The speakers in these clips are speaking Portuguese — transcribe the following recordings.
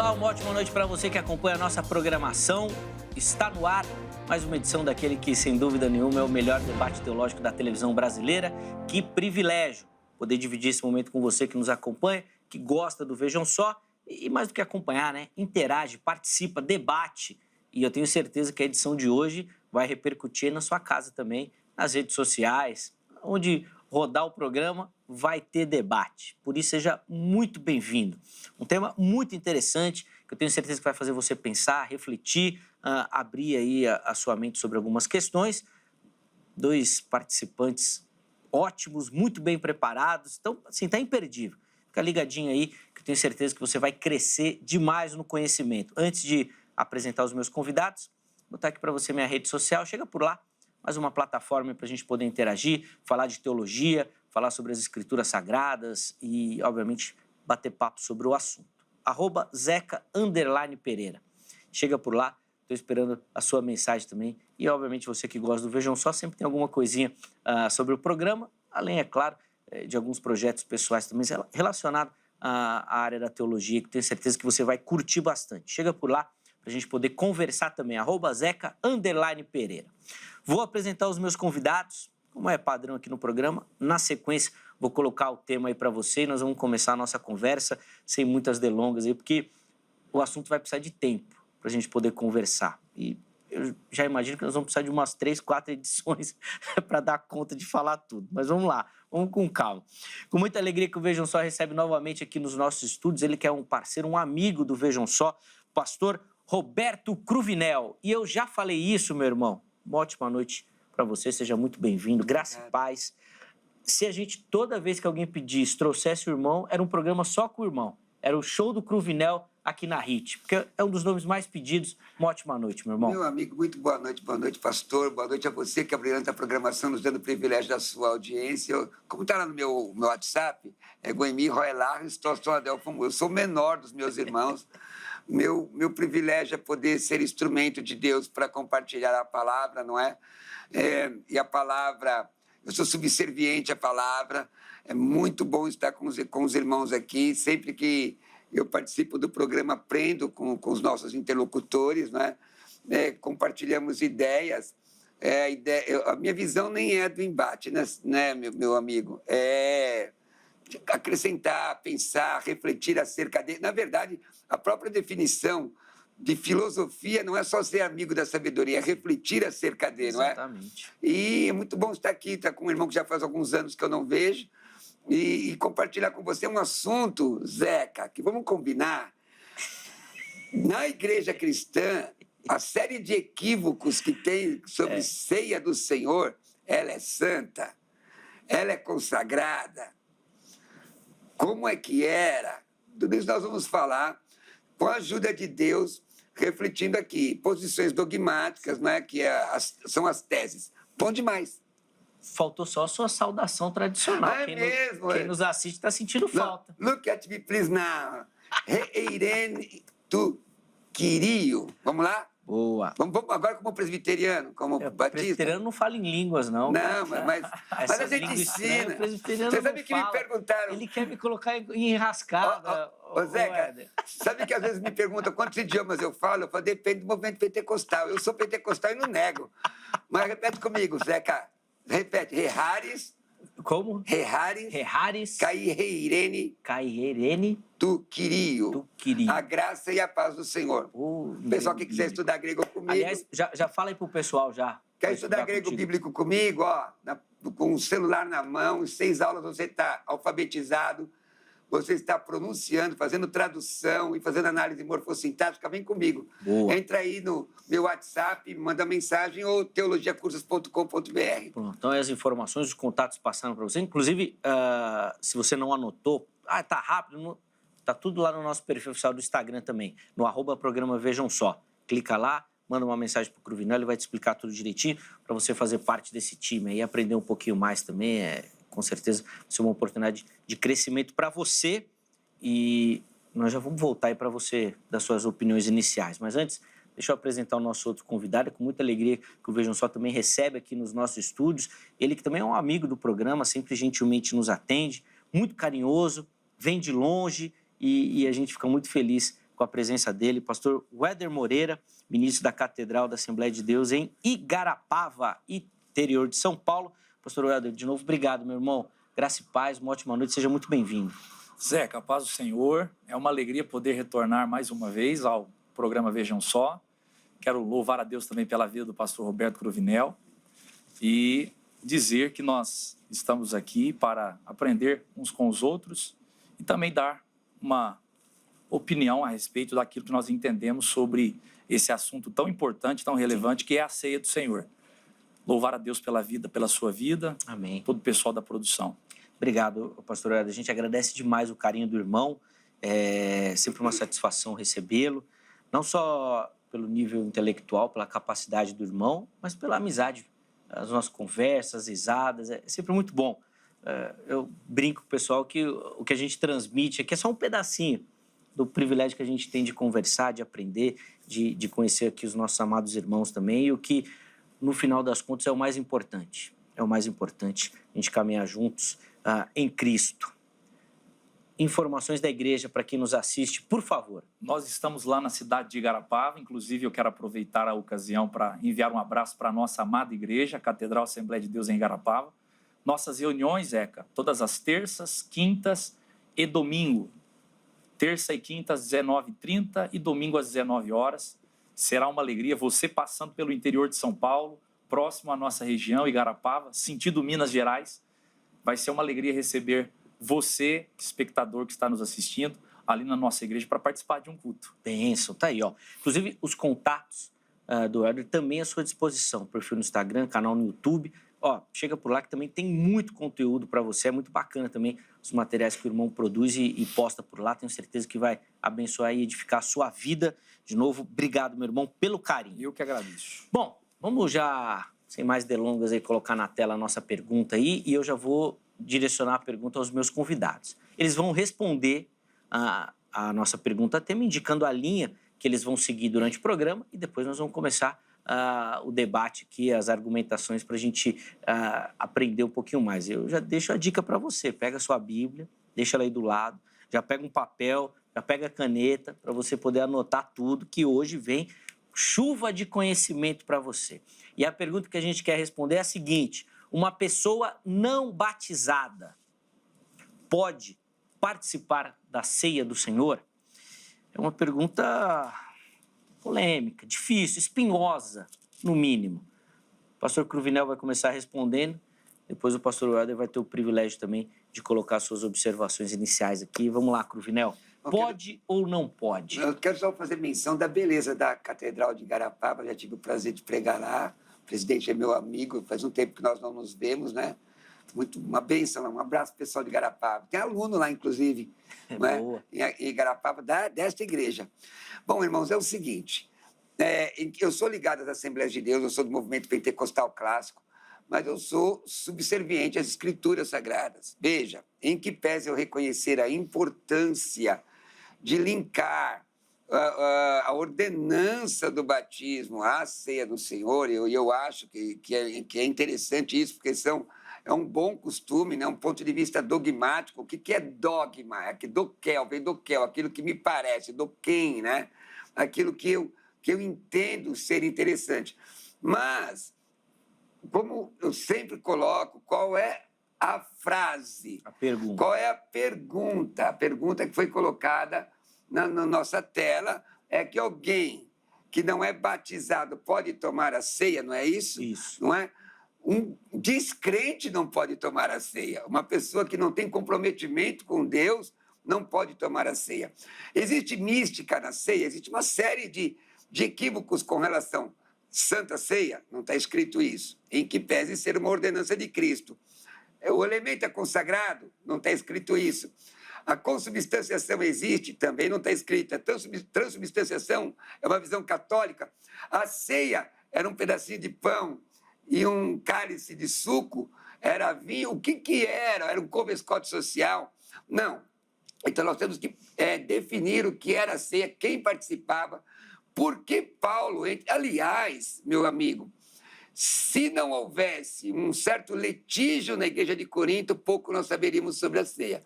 Olá, uma ótima noite para você que acompanha a nossa programação. Está no ar mais uma edição daquele que, sem dúvida nenhuma, é o melhor debate teológico da televisão brasileira. Que privilégio poder dividir esse momento com você que nos acompanha, que gosta do Vejam Só e mais do que acompanhar, né? Interage, participa, debate. E eu tenho certeza que a edição de hoje vai repercutir na sua casa também, nas redes sociais, onde rodar o programa vai ter debate. Por isso, seja muito bem-vindo. Um tema muito interessante, que eu tenho certeza que vai fazer você pensar, refletir, abrir aí a sua mente sobre algumas questões. Dois participantes ótimos, muito bem preparados. Então, assim, tá imperdível. Fica ligadinho aí, que eu tenho certeza que você vai crescer demais no conhecimento. Antes de apresentar os meus convidados, vou botar aqui para você minha rede social. Chega por lá, mais uma plataforma para a gente poder interagir, falar de teologia, falar sobre as escrituras sagradas e, obviamente, bater papo sobre o assunto. @Zeca_Pereira. Chega por lá, estou esperando a sua mensagem também. E, obviamente, você que gosta do Vejam Só, sempre tem alguma coisinha sobre o programa, além, é claro, de alguns projetos pessoais também relacionados à área da teologia, que tenho certeza que você vai curtir bastante. Chega por lá para a gente poder conversar também, @Zeca_Pereira. Vou apresentar os meus convidados, como é padrão aqui no programa. Na sequência, vou colocar o tema aí para você e nós vamos começar a nossa conversa sem muitas delongas aí, porque o assunto vai precisar de tempo para a gente poder conversar. E eu já imagino que nós vamos precisar de umas 3, 4 edições para dar conta de falar tudo. Mas vamos lá, vamos com calma. Com muita alegria que o Vejam Só recebe novamente aqui nos nossos estúdios, ele que é um parceiro, um amigo do Vejam Só, pastor Roberto Cruvinel. E eu já falei isso, meu irmão. Uma ótima noite para você, seja muito bem-vindo, graça e paz. Se a gente, toda vez que alguém pedisse, trouxesse o irmão, era um programa só com o irmão. Era o show do Cruvinel aqui na HIT, porque é um dos nomes mais pedidos. Uma ótima noite, meu irmão. Meu amigo, muito boa noite, pastor. Boa noite a você que abrilhanta a programação, nos dando o privilégio da sua audiência. Como está lá no meu WhatsApp, é Goemi Roelar, eu sou o menor dos meus irmãos. Meu privilégio é poder ser instrumento de Deus para compartilhar a palavra, não é? E a palavra, eu sou subserviente à palavra. É muito bom estar com os irmãos aqui. Sempre que eu participo do programa, aprendo com os nossos interlocutores, né? Compartilhamos ideias. A minha visão nem é do embate, né, meu amigo? É acrescentar, pensar, refletir acerca dele. Na verdade, a própria definição de filosofia não é só ser amigo da sabedoria, é refletir acerca dele, não é? Exatamente. E é muito bom estar aqui, estar com um irmão que já faz alguns anos que eu não vejo, e compartilhar com você um assunto, Zeca, que vamos combinar. Na igreja cristã, a série de equívocos que tem sobre ceia do Senhor, ela é santa, ela é consagrada. Como é que era? Tudo isso nós vamos falar com a ajuda de Deus, refletindo aqui posições dogmáticas, né, que são as teses. Bom demais. Faltou só a sua saudação tradicional. Quem nos assiste está sentindo falta. Look at me, please, now. Reirene tu Quirio. Vamos lá? Boa. Vamos agora como presbiteriano, como batista. Presbiteriano não fala em línguas, não. Não, mas a gente ensina. Você sabe que me perguntaram... Ele quer me colocar em enrascada. Zeca, sabe que às vezes me perguntam quantos idiomas eu falo? Eu falo, depende do movimento pentecostal. Eu sou pentecostal e não nego. Mas repete comigo, Zeca. Repete. Rehares. Como? Rehares. Cairene. Tu Quirio. A graça e a paz do Senhor. O pessoal que quiser estudar grego comigo... Aliás, já fala aí pro pessoal já. Quer estudar grego bíblico comigo? Com o celular na mão, em 6 aulas você está alfabetizado, você está pronunciando, fazendo tradução e fazendo análise morfossintática, vem comigo. Boa. Entra aí no meu WhatsApp, manda mensagem ou teologiacursos.com.br. Então, as informações, os contatos passaram para você. Inclusive, se você não anotou, tá rápido, tá tudo lá no nosso perfil oficial do Instagram também, no @programa Vejam Só. Clica lá, manda uma mensagem pro Cruvinel, ele vai te explicar tudo direitinho para você fazer parte desse time aí, aprender um pouquinho mais também. Com certeza vai ser uma oportunidade de crescimento para você e nós já vamos voltar aí para você das suas opiniões iniciais. Mas antes, deixa eu apresentar o nosso outro convidado, com muita alegria que o Vejam Só também recebe aqui nos nossos estúdios. Ele que também é um amigo do programa, sempre gentilmente nos atende, muito carinhoso, vem de longe e a gente fica muito feliz com a presença dele, pastor Weder Moreira, ministro da Catedral da Assembleia de Deus em Igarapava, interior de São Paulo. Pastor Weder, de novo, obrigado, meu irmão. Graça e paz, uma ótima noite, seja muito bem-vindo. Zeca, a paz do Senhor, é uma alegria poder retornar mais uma vez ao programa Vejam Só. Quero louvar a Deus também pela vida do pastor Roberto Cruvinel e dizer que nós estamos aqui para aprender uns com os outros e também dar uma opinião a respeito daquilo que nós entendemos sobre esse assunto tão importante, tão relevante, que é a ceia do Senhor. Louvar a Deus pela vida, pela sua vida. Amém. Todo o pessoal da produção. Obrigado, pastor Weder. A gente agradece demais o carinho do irmão. É sempre uma satisfação recebê-lo, não só pelo nível intelectual, pela capacidade do irmão, mas pela amizade. As nossas conversas, risadas, é sempre muito bom. Eu brinco com o pessoal que o que a gente transmite aqui é só um pedacinho do privilégio que a gente tem de conversar, de aprender, de conhecer aqui os nossos amados irmãos também, e o que, no final das contas, é o mais importante. É o mais importante, a gente caminhar juntos em Cristo. Informações da igreja para quem nos assiste, por favor. Nós estamos lá na cidade de Igarapava, inclusive eu quero aproveitar a ocasião para enviar um abraço para a nossa amada igreja, a Catedral Assembleia de Deus em Igarapava. Nossas reuniões, Zeca, todas as terças, quintas e domingo. Terça e quinta às 19h30 e domingo às 19 horas. Será uma alegria você passando pelo interior de São Paulo, próximo à nossa região, Igarapava, sentido Minas Gerais. Vai ser uma alegria receber você, espectador que está nos assistindo, ali na nossa igreja para participar de um culto. Bênção, tá aí, ó. Inclusive, os contatos do Weder também à sua disposição. Perfil no Instagram, canal no YouTube. Ó, chega por lá que também tem muito conteúdo para você. É muito bacana também os materiais que o irmão produz e posta por lá. Tenho certeza que vai abençoar e edificar a sua vida. De novo, obrigado, meu irmão, pelo carinho. Eu que agradeço. Bom, vamos já, sem mais delongas, aí, colocar na tela a nossa pergunta aí. E eu já vou direcionar a pergunta aos meus convidados. Eles vão responder a nossa pergunta tema, indicando a linha que eles vão seguir durante o programa. E depois nós vamos começar o debate aqui, as argumentações para a gente aprender um pouquinho mais. Eu já deixo a dica para você. Pega a sua Bíblia, deixa ela aí do lado, já pega um papel, já pega a caneta para você poder anotar tudo, que hoje vem chuva de conhecimento para você. E a pergunta que a gente quer responder é a seguinte: uma pessoa não batizada pode participar da ceia do Senhor? É uma pergunta polêmica, difícil, espinhosa, no mínimo. O pastor Cruvinel vai começar respondendo, depois o pastor Weder vai ter o privilégio também de colocar suas observações iniciais aqui. Vamos lá, Cruvinel. Pode ou não pode? Eu quero só fazer menção da beleza da Catedral de Igarapava, já tive o prazer de pregar lá. O presidente é meu amigo, faz um tempo que nós não nos vemos, né? Uma bênção, um abraço pro pessoal de Igarapava. Tem aluno lá, inclusive, Boa. em Igarapava, desta igreja. Bom, irmãos, é o seguinte, eu sou ligado às Assembleias de Deus, eu sou do movimento pentecostal clássico, mas eu sou subserviente às Escrituras Sagradas. Veja, em que pese eu reconhecer a importância de linkar a ordenança do batismo à ceia do Senhor, eu acho que é interessante isso, porque é um bom costume, né? Um ponto de vista dogmático. O que é dogma? É que doquel, vem doquel, aquilo que me parece, doquem, né? Aquilo que eu entendo ser interessante. Mas, como eu sempre coloco, qual é a frase? A pergunta. Qual é a pergunta? A pergunta que foi colocada na nossa tela é que alguém que não é batizado pode tomar a ceia, não é isso? Isso. Não é? Um descrente não pode tomar a ceia. Uma pessoa que não tem comprometimento com Deus não pode tomar a ceia. Existe mística na ceia, existe uma série de equívocos com relação à Santa Ceia, não está escrito isso, em que pese ser uma ordenança de Cristo. O elemento é consagrado, não está escrito isso. A consubstanciação existe, também não está escrito. A transubstanciação é uma visão católica. A ceia era um pedacinho de pão e um cálice de suco, era vinho. O que era? Era um cover-scotch social? Não. Então, nós temos que definir o que era a ceia, quem participava, por que Paulo... Aliás, meu amigo, se não houvesse um certo litígio na igreja de Corinto, pouco nós saberíamos sobre a ceia.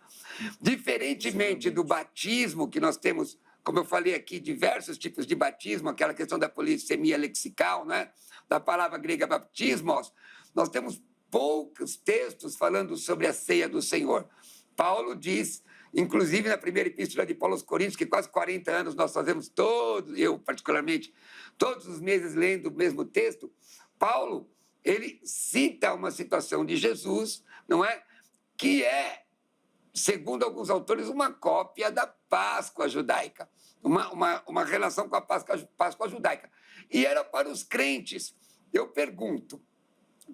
Diferentemente do batismo, que nós temos como eu falei aqui, diversos tipos de batismo, aquela questão da polissemia lexical, né? Da palavra grega baptismos, nós temos poucos textos falando sobre a ceia do Senhor. Paulo diz, inclusive na primeira epístola de Paulo aos Coríntios, que quase 40 anos nós fazemos todos, eu particularmente, todos os meses lendo o mesmo texto, Paulo, ele cita uma situação de Jesus, não é? Que é, segundo alguns autores, uma cópia da Páscoa judaica, uma relação com a Páscoa judaica. E era para os crentes. Eu pergunto,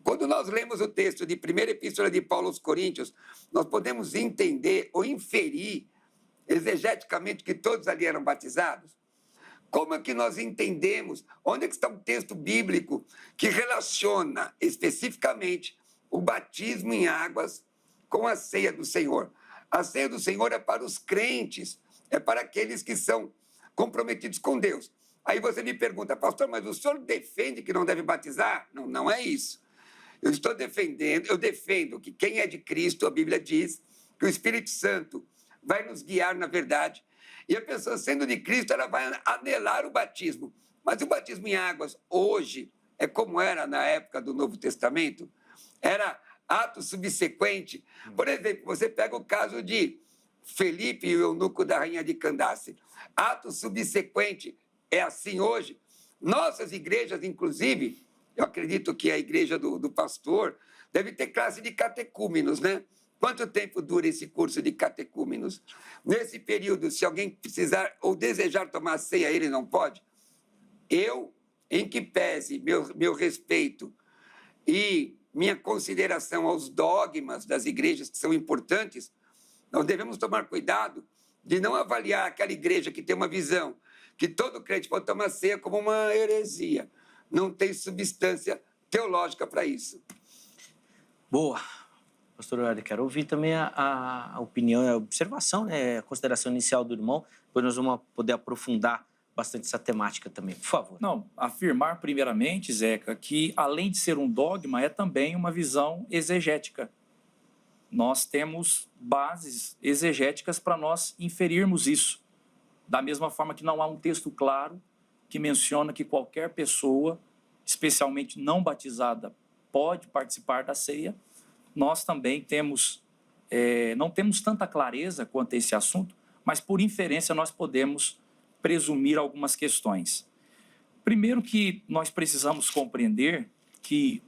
quando nós lemos o texto de primeira epístola de Paulo aos Coríntios, nós podemos entender ou inferir exegeticamente que todos ali eram batizados? Como é que nós entendemos? Onde é que está o texto bíblico que relaciona especificamente o batismo em águas com a ceia do Senhor? A ceia do Senhor é para os crentes, é para aqueles que são comprometidos com Deus. Aí você me pergunta, pastor, mas o senhor defende que não deve batizar? Não, não é isso. Eu defendo que quem é de Cristo, a Bíblia diz, que o Espírito Santo vai nos guiar na verdade. E a pessoa, sendo de Cristo, ela vai anelar o batismo. Mas o batismo em águas, hoje, é como era na época do Novo Testamento? Era ato subsequente. Por exemplo, você pega o caso de Felipe e o eunuco da rainha de Candace. Ato subsequente é assim hoje. Nossas igrejas, inclusive, eu acredito que a igreja do pastor deve ter classe de catecúmenos, né? Quanto tempo dura esse curso de catecúmenos? Nesse período, se alguém precisar ou desejar tomar ceia, ele não pode? Eu, em que pese meu respeito e minha consideração aos dogmas das igrejas que são importantes, nós devemos tomar cuidado de não avaliar aquela igreja que tem uma visão que todo crente pode tomar ceia como uma heresia. Não tem substância teológica para isso. Boa. Pastor Eurário, quero ouvir também a opinião, a observação, né, a consideração inicial do irmão, depois nós vamos poder aprofundar bastante essa temática também, por favor. Não, afirmar primeiramente, Zeca, que além de ser um dogma, é também uma visão exegética. Nós temos bases exegéticas para nós inferirmos isso. Da mesma forma que não há um texto claro que menciona que qualquer pessoa, especialmente não batizada, pode participar da ceia, nós também temos, não temos tanta clareza quanto a esse assunto, mas por inferência nós podemos presumir algumas questões. Primeiro que nós precisamos compreender que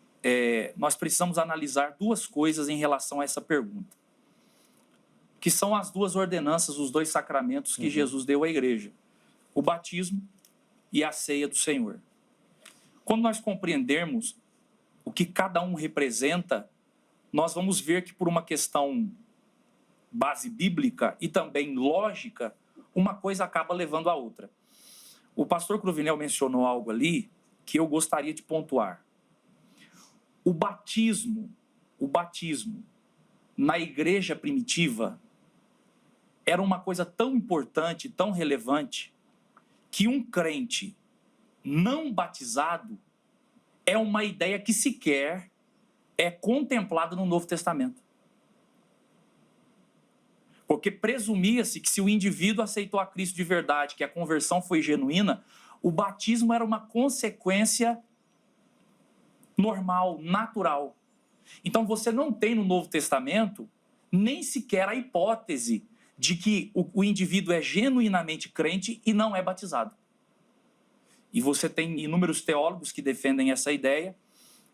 nós precisamos analisar duas coisas em relação a essa pergunta, que são as duas ordenanças, os dois sacramentos que Jesus deu à igreja, o batismo e a ceia do Senhor. Quando nós compreendermos o que cada um representa, nós vamos ver que por uma questão base bíblica e também lógica, uma coisa acaba levando a outra. O pastor Cruvinel mencionou algo ali que eu gostaria de pontuar. O batismo na igreja primitiva era uma coisa tão importante, tão relevante, que um crente não batizado é uma ideia que sequer é contemplada no Novo Testamento. Porque presumia-se que se o indivíduo aceitou a Cristo de verdade, que a conversão foi genuína, o batismo era uma consequência normal, natural. Então você não tem no Novo Testamento nem sequer a hipótese de que o indivíduo é genuinamente crente e não é batizado. E você tem inúmeros teólogos que defendem essa ideia,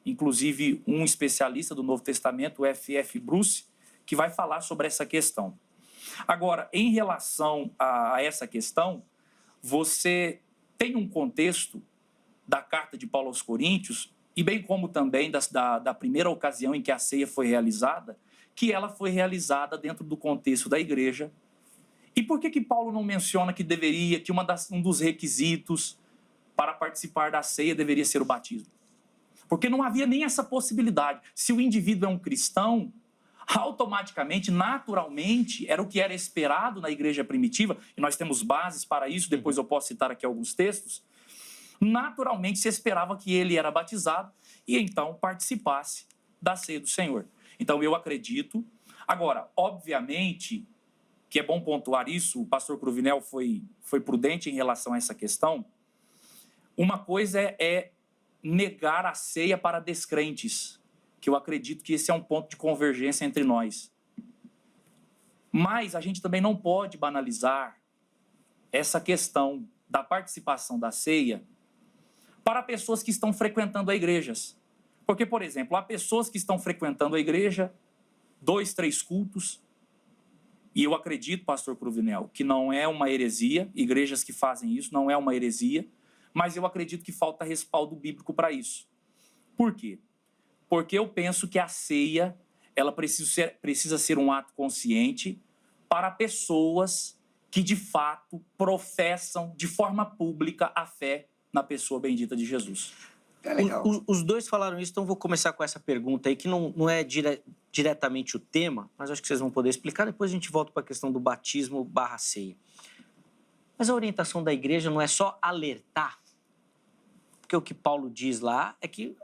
inclusive um especialista do Novo Testamento, o F.F. Bruce, que vai falar sobre essa questão. Agora, em relação a essa questão, você tem um contexto da carta de Paulo aos Coríntios, e bem como também da primeira ocasião em que a ceia foi realizada, que ela foi realizada dentro do contexto da igreja. E por que Paulo não menciona que um dos requisitos para participar da ceia deveria ser o batismo? Porque não havia nem essa possibilidade. Se o indivíduo é um cristão, automaticamente, naturalmente, era o que era esperado na igreja primitiva, e nós temos bases para isso, depois eu posso citar aqui alguns textos, naturalmente se esperava que ele era batizado e então participasse da ceia do Senhor. Então eu acredito. Agora, obviamente, que é bom pontuar isso, o pastor Cruvinel foi prudente em relação a essa questão. Uma coisa é negar a ceia para descrentes, que eu acredito que esse é um ponto de convergência entre nós. Mas a gente também não pode banalizar essa questão da participação da ceia para pessoas que estão frequentando a igrejas. Porque, por exemplo, há pessoas que estão frequentando a igreja 2, 3 cultos, e eu acredito, pastor Cruvinel, que não é uma heresia, igrejas que fazem isso não é uma heresia, mas eu acredito que falta respaldo bíblico para isso. Por quê? Porque eu penso que a ceia ela precisa ser um ato consciente para pessoas que, de fato, professam de forma pública a fé na pessoa bendita de Jesus. É legal. Os dois falaram isso, então vou começar com essa pergunta aí, que não é diretamente o tema, mas acho que vocês vão poder explicar. Depois a gente volta para a questão do batismo / ceia. Mas a orientação da igreja não é só alertar, porque o que Paulo diz lá é que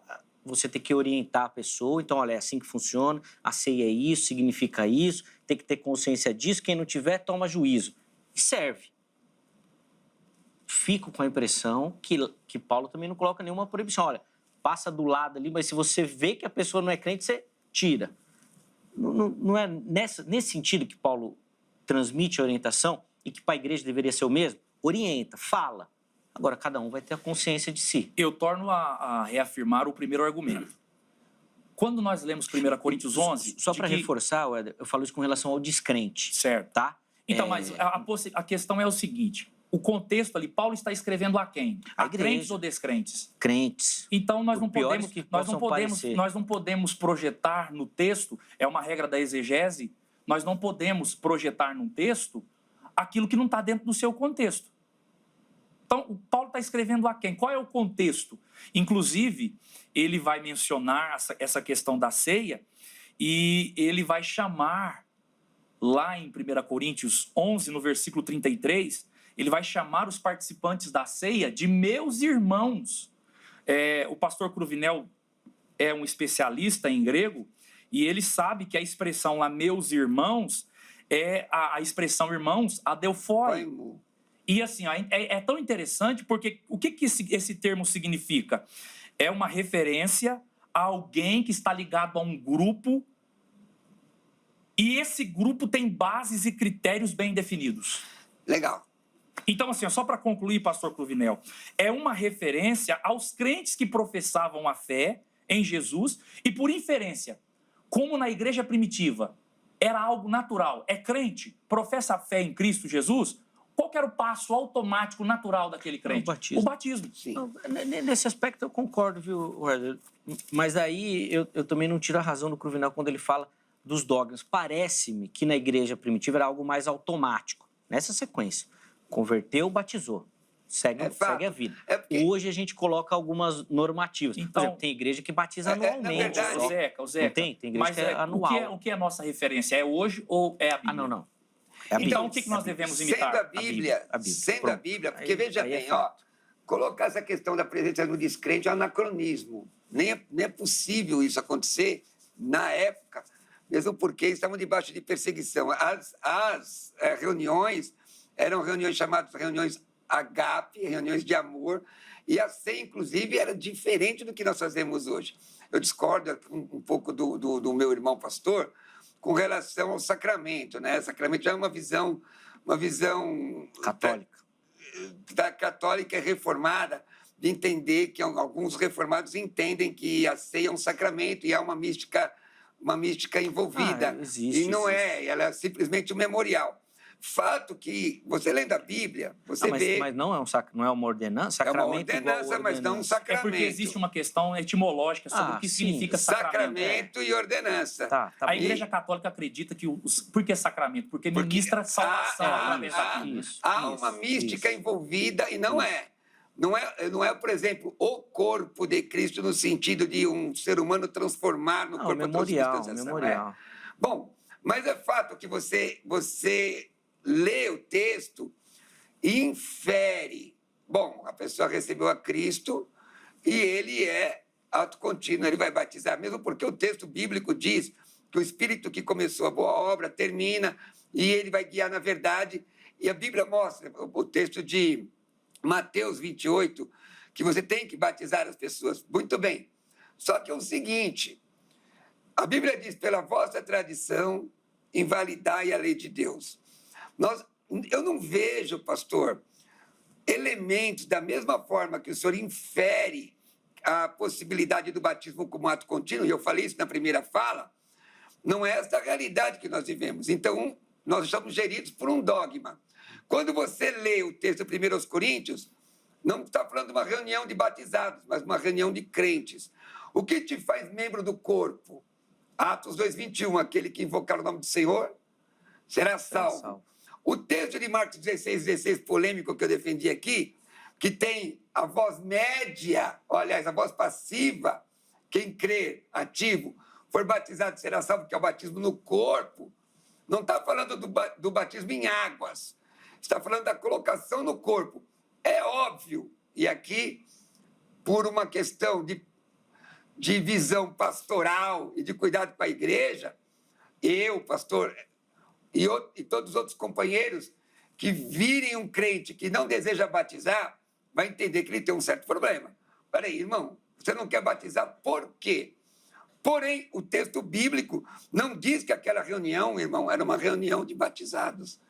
você tem que orientar a pessoa. Então, olha, é assim que funciona, a ceia é isso, significa isso, tem que ter consciência disso, quem não tiver, toma juízo. E serve. Fico com a impressão que Paulo também não coloca nenhuma proibição. Olha, passa do lado ali, mas se você vê que a pessoa não é crente, você tira. Não é nesse sentido que Paulo transmite a orientação e que para a igreja deveria ser o mesmo? Orienta, fala. Agora, cada um vai ter a consciência de si. Eu torno a reafirmar o primeiro argumento. Quando nós lemos 1 Coríntios 11... Só para reforçar, Éder, eu falo isso com relação ao descrente. Certo. Tá? Então, mas a questão é o seguinte... O contexto ali, Paulo está escrevendo a quem? A crentes ou descrentes? Crentes. Então, nós não Por podemos projetar no texto, é uma regra da exegese, nós não podemos projetar num texto aquilo que não está dentro do seu contexto. Então, o Paulo está escrevendo a quem? Qual é o contexto? Inclusive, ele vai mencionar essa questão da ceia e ele vai chamar, lá em 1 Coríntios 11, no versículo 33, ele vai chamar os participantes da ceia de meus irmãos. O pastor Cruvinel é um especialista em grego e ele sabe que a expressão lá, meus irmãos, é a expressão irmãos, adelphoi. E assim, é tão interessante porque o que esse termo significa? É uma referência a alguém que está ligado a um grupo e esse grupo tem bases e critérios bem definidos. Legal. Então, assim, só para concluir, pastor Cruvinel, é uma referência aos crentes que professavam a fé em Jesus e, por inferência, como na igreja primitiva era algo natural, é crente, professa a fé em Cristo Jesus, qual que era o passo automático, natural daquele crente? O batismo. Sim. Nesse aspecto eu concordo, viu, Éder? Mas aí eu também não tiro a razão do Cruvinel quando ele fala dos dogmas. Parece-me que na igreja primitiva era algo mais automático, nessa sequência. Converteu, batizou. Segue a vida. Hoje a gente coloca algumas normativas. Então, por exemplo, tem igreja que batiza anualmente. verdade, Zeca. Não tem? Tem igreja que é anual. O que é a nossa referência? É hoje ou é a Bíblia? Não. Então, o que nós devemos imitar? Sendo a Bíblia, porque veja bem, colocar essa questão da presença no descrente é um anacronismo. Nem é possível isso acontecer na época, mesmo porque estavam debaixo de perseguição. As reuniões eram reuniões chamadas reuniões agape, reuniões de amor, e a ceia, inclusive, era diferente do que nós fazemos hoje. Eu discordo um pouco do meu irmão pastor com relação ao sacramento, né? Sacramento é uma visão Católica. Da católica reformada, de entender que alguns reformados entendem que a ceia é um sacramento e há uma mística envolvida. Existe, e não é, ela é simplesmente um memorial. Fato que, você lendo a Bíblia, você vê... Mas não é uma ordenança? Sacramento é uma ordenança, mas não um sacramento. É porque existe uma questão etimológica sobre o que significa sacramento. E ordenança. A Igreja Católica acredita que... Por que sacramento? Porque ministra salvação através daquilo. Há uma mística envolvida e não é. Não é, por exemplo, o corpo de Cristo no sentido de um ser humano transformar no corpo memorial, de memorial. Bom, mas é fato que você lê o texto e infere. Bom, a pessoa recebeu a Cristo e ele é autocontínuo, ele vai batizar, mesmo porque o texto bíblico diz que o Espírito que começou a boa obra termina e ele vai guiar na verdade. E a Bíblia mostra, o texto de Mateus 28, que você tem que batizar as pessoas. Muito bem. Só que é o seguinte, a Bíblia diz, pela vossa tradição, invalidai a lei de Deus. Eu não vejo, pastor, elementos da mesma forma que o senhor infere a possibilidade do batismo como ato contínuo, e eu falei isso na primeira fala, não é essa a realidade que nós vivemos. Então, nós estamos geridos por um dogma. Quando você lê o texto de 1 Coríntios, não está falando de uma reunião de batizados, mas uma reunião de crentes. O que te faz membro do corpo? Atos 2:21, aquele que invocar o nome do Senhor será salvo. O texto de Marcos 16:16, polêmico, que eu defendi aqui, que tem a voz média, aliás, a voz passiva, quem crê, ativo, for batizado será salvo, que é o batismo no corpo. Não está falando do batismo em águas, está falando da colocação no corpo. É óbvio, e aqui, por uma questão de visão pastoral e de cuidado com a igreja, eu, pastor, e todos os outros companheiros que virem um crente que não deseja batizar, vai entender que ele tem um certo problema. Peraí, irmão, você não quer batizar por quê? Porém, o texto bíblico não diz que aquela reunião, irmão, era uma reunião de batizados,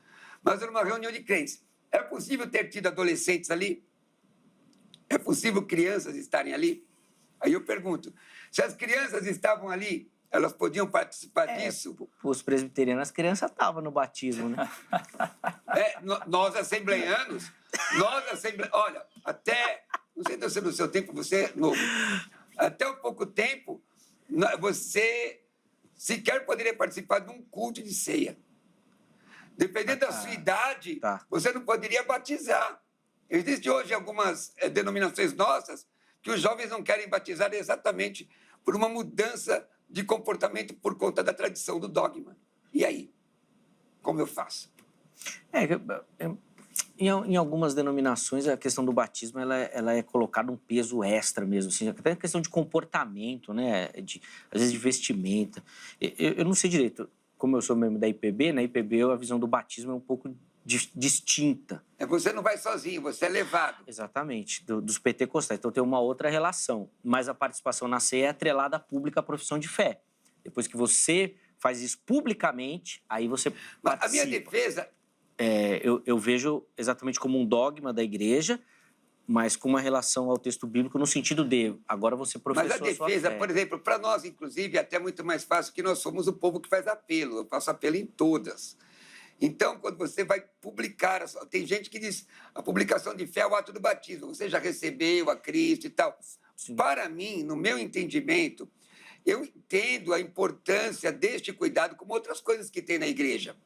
mas era uma reunião de crentes. É possível ter tido adolescentes ali? É possível crianças estarem ali? Aí eu pergunto, se as crianças estavam ali, elas podiam participar disso? Os presbiterianos, as crianças estavam no batismo, né? Nós assembleianos, olha, até, não sei se no seu tempo, você é novo, até um pouco tempo, você sequer poderia participar de um culto de ceia. Dependendo da sua idade, você não poderia batizar. Existem hoje algumas denominações nossas que os jovens não querem batizar exatamente por uma mudança de comportamento por conta da tradição do dogma. E aí? Como eu faço? Em algumas denominações, a questão do batismo ela é colocada um peso extra mesmo, assim, até a questão de comportamento, né? Às vezes de vestimenta. Eu não sei direito, como eu sou membro da IPB, na IPB a visão do batismo é um pouco distinta. Você não vai sozinho, você é levado. Exatamente, dos pentecostais. Então tem uma outra relação. Mas a participação na ceia é atrelada à pública profissão de fé. Depois que você faz isso publicamente, aí você participa. A minha defesa... Eu vejo exatamente como um dogma da igreja, mas com uma relação ao texto bíblico no sentido de agora você professou a sua fé. Mas a defesa, por exemplo, para nós, inclusive, é até muito mais fácil que nós somos o povo que faz apelo. Eu faço apelo em todas. Então, quando você vai publicar, tem gente que diz a publicação de fé é o ato do batismo, você já recebeu a Cristo e tal. Sim. Para mim, no meu entendimento, eu entendo a importância deste cuidado como outras coisas que tem na igreja.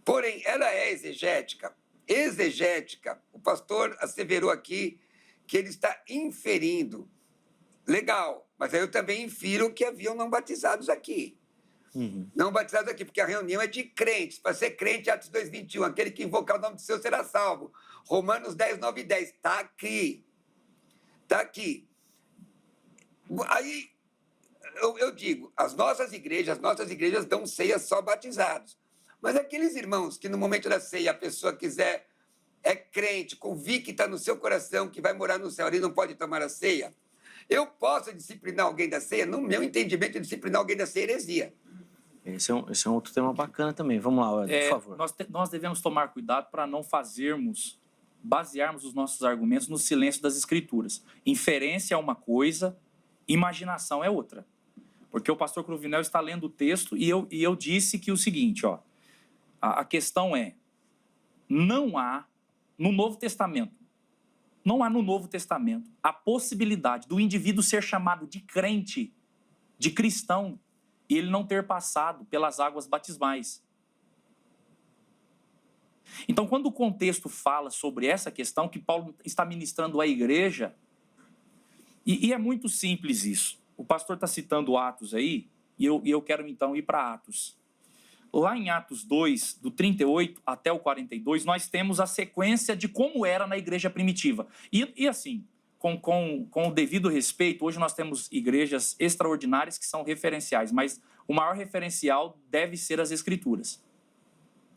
Porém, ela é exegética. Exegética, o pastor asseverou aqui que ele está inferindo. Legal, mas aí eu também infiro que haviam não batizados aqui. Não batizados aqui, porque a reunião é de crentes. Para ser crente, Atos 2:21, aquele que invocar o nome do Senhor será salvo. Romanos 10, 9 e 10, está aqui. Está aqui. Aí, eu digo, as nossas igrejas dão ceia só batizados. Mas aqueles irmãos que no momento da ceia a pessoa quiser, é crente, convicta no seu coração que vai morar no céu e não pode tomar a ceia, eu posso disciplinar alguém da ceia? No meu entendimento, disciplinar alguém da ceia é heresia. Esse é um outro tema bacana também. Vamos lá, por favor. Nós devemos tomar cuidado para não basearmos os nossos argumentos no silêncio das Escrituras. Inferência é uma coisa, imaginação é outra. Porque o pastor Cruvinel está lendo o texto e eu disse que o seguinte, ó, a questão é, não há no Novo Testamento a possibilidade do indivíduo ser chamado de crente, de cristão, e ele não ter passado pelas águas batismais. Então, quando o contexto fala sobre essa questão que Paulo está ministrando à igreja, e é muito simples isso. O pastor está citando Atos aí, e eu quero então ir para Atos. Lá em Atos 2, do 38 até o 42, nós temos a sequência de como era na igreja primitiva. E assim, com o devido respeito, hoje nós temos igrejas extraordinárias que são referenciais, mas o maior referencial deve ser as Escrituras.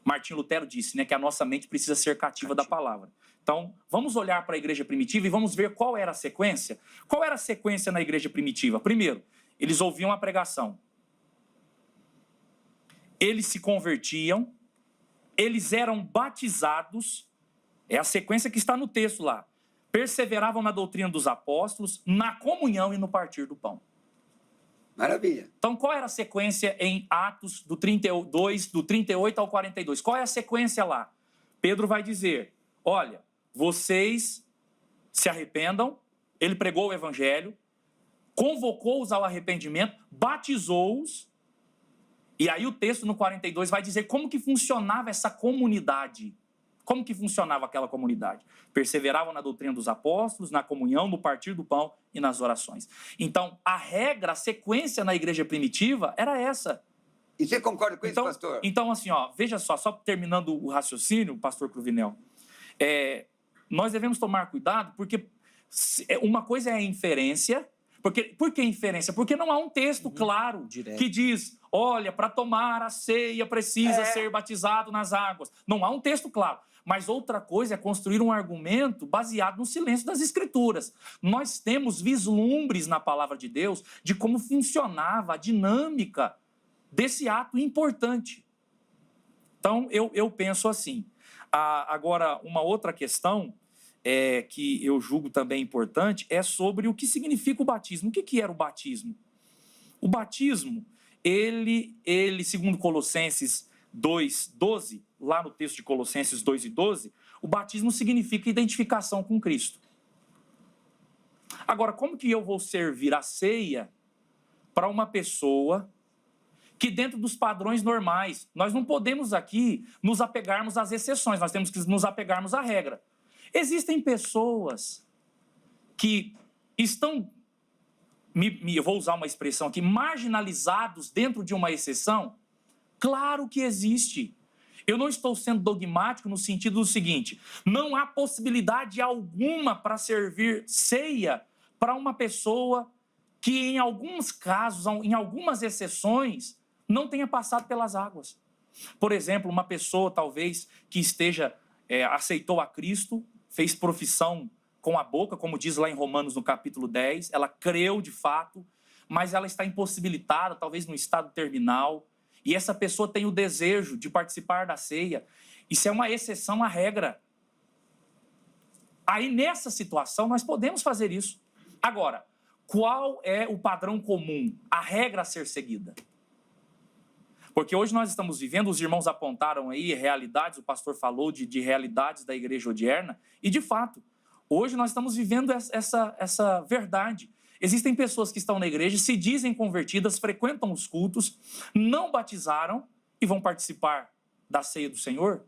Martim Lutero disse, né, que a nossa mente precisa ser cativa da palavra. Então, vamos olhar para a igreja primitiva e vamos ver qual era a sequência. Qual era a sequência na igreja primitiva? Primeiro, eles ouviam a pregação. Eles se convertiam, eles eram batizados, é a sequência que está no texto lá. Perseveravam na doutrina dos apóstolos, na comunhão e no partir do pão. Maravilha. Então, qual era a sequência em Atos do 32, do 38 ao 42? Qual é a sequência lá? Pedro vai dizer, olha, vocês se arrependam, ele pregou o evangelho, convocou-os ao arrependimento, batizou-os, e aí o texto no 42 vai dizer como que funcionava essa comunidade. Como que funcionava aquela comunidade? Perseveravam na doutrina dos apóstolos, na comunhão, no partir do pão e nas orações. Então, a regra, a sequência na igreja primitiva era essa. E você concorda com isso, pastor? Então, assim, ó, veja só terminando o raciocínio, pastor Cruvinel, nós devemos tomar cuidado, porque uma coisa é a inferência. Por que inferência? Porque não há um texto claro direto, que diz, olha, para tomar a ceia precisa ser batizado nas águas. Não há um texto claro. Mas outra coisa é construir um argumento baseado no silêncio das Escrituras. Nós temos vislumbres na palavra de Deus de como funcionava a dinâmica desse ato importante. Então, eu penso assim. Agora, uma outra questão que eu julgo também importante é sobre o que significa o batismo. O que era o batismo? O batismo, ele segundo Colossenses 2:12, lá no texto de Colossenses 2:12, o batismo significa identificação com Cristo. Agora, como que eu vou servir a ceia para uma pessoa que dentro dos padrões normais, nós não podemos aqui nos apegarmos às exceções, nós temos que nos apegarmos à regra. Existem pessoas que estão, eu vou usar uma expressão aqui, marginalizados dentro de uma exceção? Claro que existe. Eu não estou sendo dogmático no sentido do seguinte, não há possibilidade alguma para servir ceia para uma pessoa que em alguns casos, em algumas exceções, não tenha passado pelas águas. Por exemplo, uma pessoa talvez que aceitou a Cristo, fez profissão com a boca, como diz lá em Romanos no capítulo 10, ela creu de fato, mas ela está impossibilitada, talvez no estado terminal, e essa pessoa tem o desejo de participar da ceia. Isso é uma exceção à regra. Aí, nessa situação, nós podemos fazer isso. Agora, qual é o padrão comum, a regra a ser seguida? Porque hoje nós estamos vivendo, os irmãos apontaram aí realidades, o pastor falou de realidades da igreja odierna, e de fato, hoje nós estamos vivendo essa verdade. Existem pessoas que estão na igreja, se dizem convertidas, frequentam os cultos, não batizaram e vão participar da ceia do Senhor.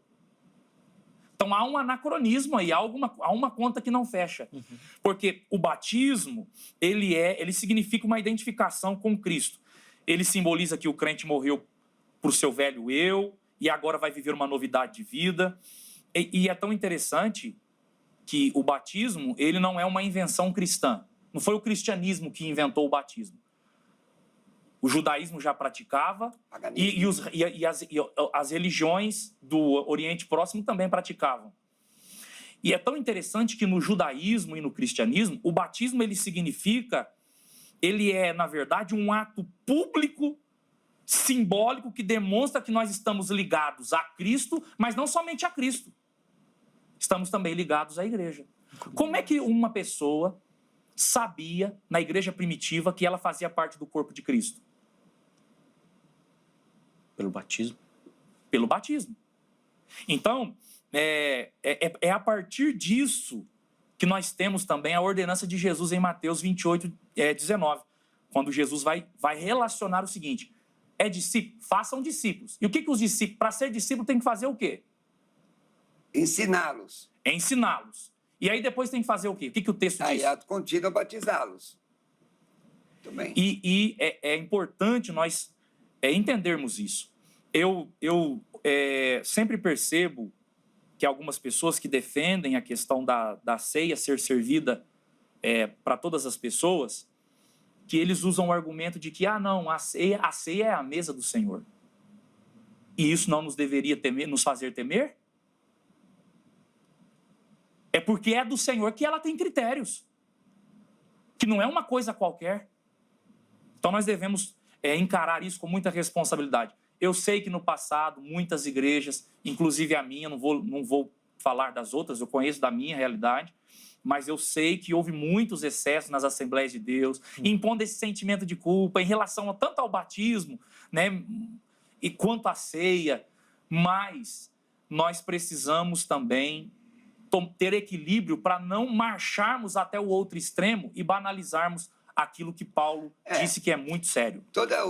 Então há um anacronismo aí, há uma conta que não fecha. Porque o batismo, ele significa uma identificação com Cristo. Ele simboliza que o crente morreu para o seu velho eu e agora vai viver uma novidade de vida. E é tão interessante que o batismo, ele não é uma invenção cristã. Não foi o cristianismo que inventou o batismo. O judaísmo já praticava e as religiões do Oriente Próximo também praticavam. E é tão interessante que no judaísmo e no cristianismo, o batismo ele é, na verdade, um ato público, simbólico, que demonstra que nós estamos ligados a Cristo, mas não somente a Cristo. Estamos também ligados à igreja. Como é que uma pessoa sabia, na igreja primitiva, que ela fazia parte do corpo de Cristo? Pelo batismo. Pelo batismo. Então, é a partir disso que nós temos também a ordenança de Jesus em Mateus 28:19, quando Jesus vai relacionar o seguinte, façam discípulos. E o que os discípulos, para ser discípulo, tem que fazer o quê? Ensiná-los. Ensiná-los. E aí depois tem que fazer o quê? O que o texto diz? Aí ato contínuo, batizá-los. Também. E é importante nós entendermos isso. Eu sempre percebo que algumas pessoas que defendem a questão da ceia ser servida para todas as pessoas, que eles usam o argumento de que, não, a ceia é a mesa do Senhor. E isso não nos deveria nos fazer temer? É porque é do Senhor que ela tem critérios, que não é uma coisa qualquer. Então nós devemos encarar isso com muita responsabilidade. Eu sei que no passado, muitas igrejas, inclusive a minha, não vou falar das outras, eu conheço da minha realidade, mas eu sei que houve muitos excessos nas Assembleias de Deus, impondo esse sentimento de culpa em relação tanto ao batismo, né, e quanto à ceia, mas nós precisamos também ter equilíbrio para não marcharmos até o outro extremo e banalizarmos aquilo que Paulo disse que é muito sério. Toda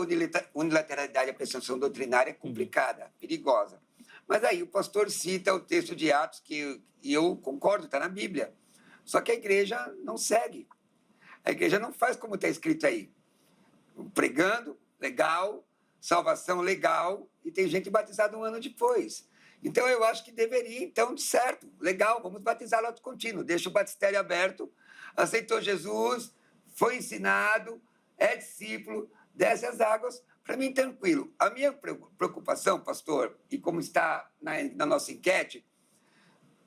unilateralidade da percepção doutrinária é complicada, perigosa. Mas aí o pastor cita o texto de Atos, que eu concordo, está na Bíblia. Só que a igreja não segue. A igreja não faz como está escrito aí. Pregando, legal, salvação, legal, e tem gente batizada um ano depois. Então, eu acho que deveria, então, certo, legal, vamos batizar logo contínuo, deixa o batistério aberto, aceitou Jesus, foi ensinado, é discípulo, desce as águas, para mim, tranquilo. A minha preocupação, pastor, e como está na nossa enquete,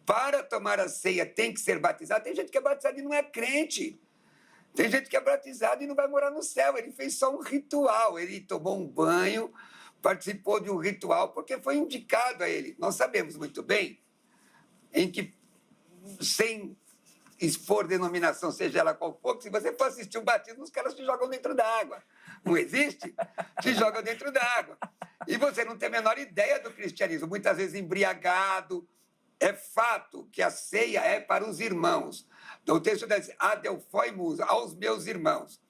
para tomar a ceia tem que ser batizado. Tem gente que é batizada e não é crente. Tem gente que é batizada e não vai morar no céu. Ele fez só um ritual, ele tomou um banho, participou de um ritual, porque foi indicado a ele. Nós sabemos muito bem em que, sem expor denominação, seja ela qual for, se você for assistir um batismo, os caras te jogam dentro da água. Não existe? Te jogam dentro da água. E você não tem a menor ideia do cristianismo, muitas vezes embriagado. É fato que a ceia é para os irmãos. Então, o texto diz, adelfoimus, aos meus irmãos.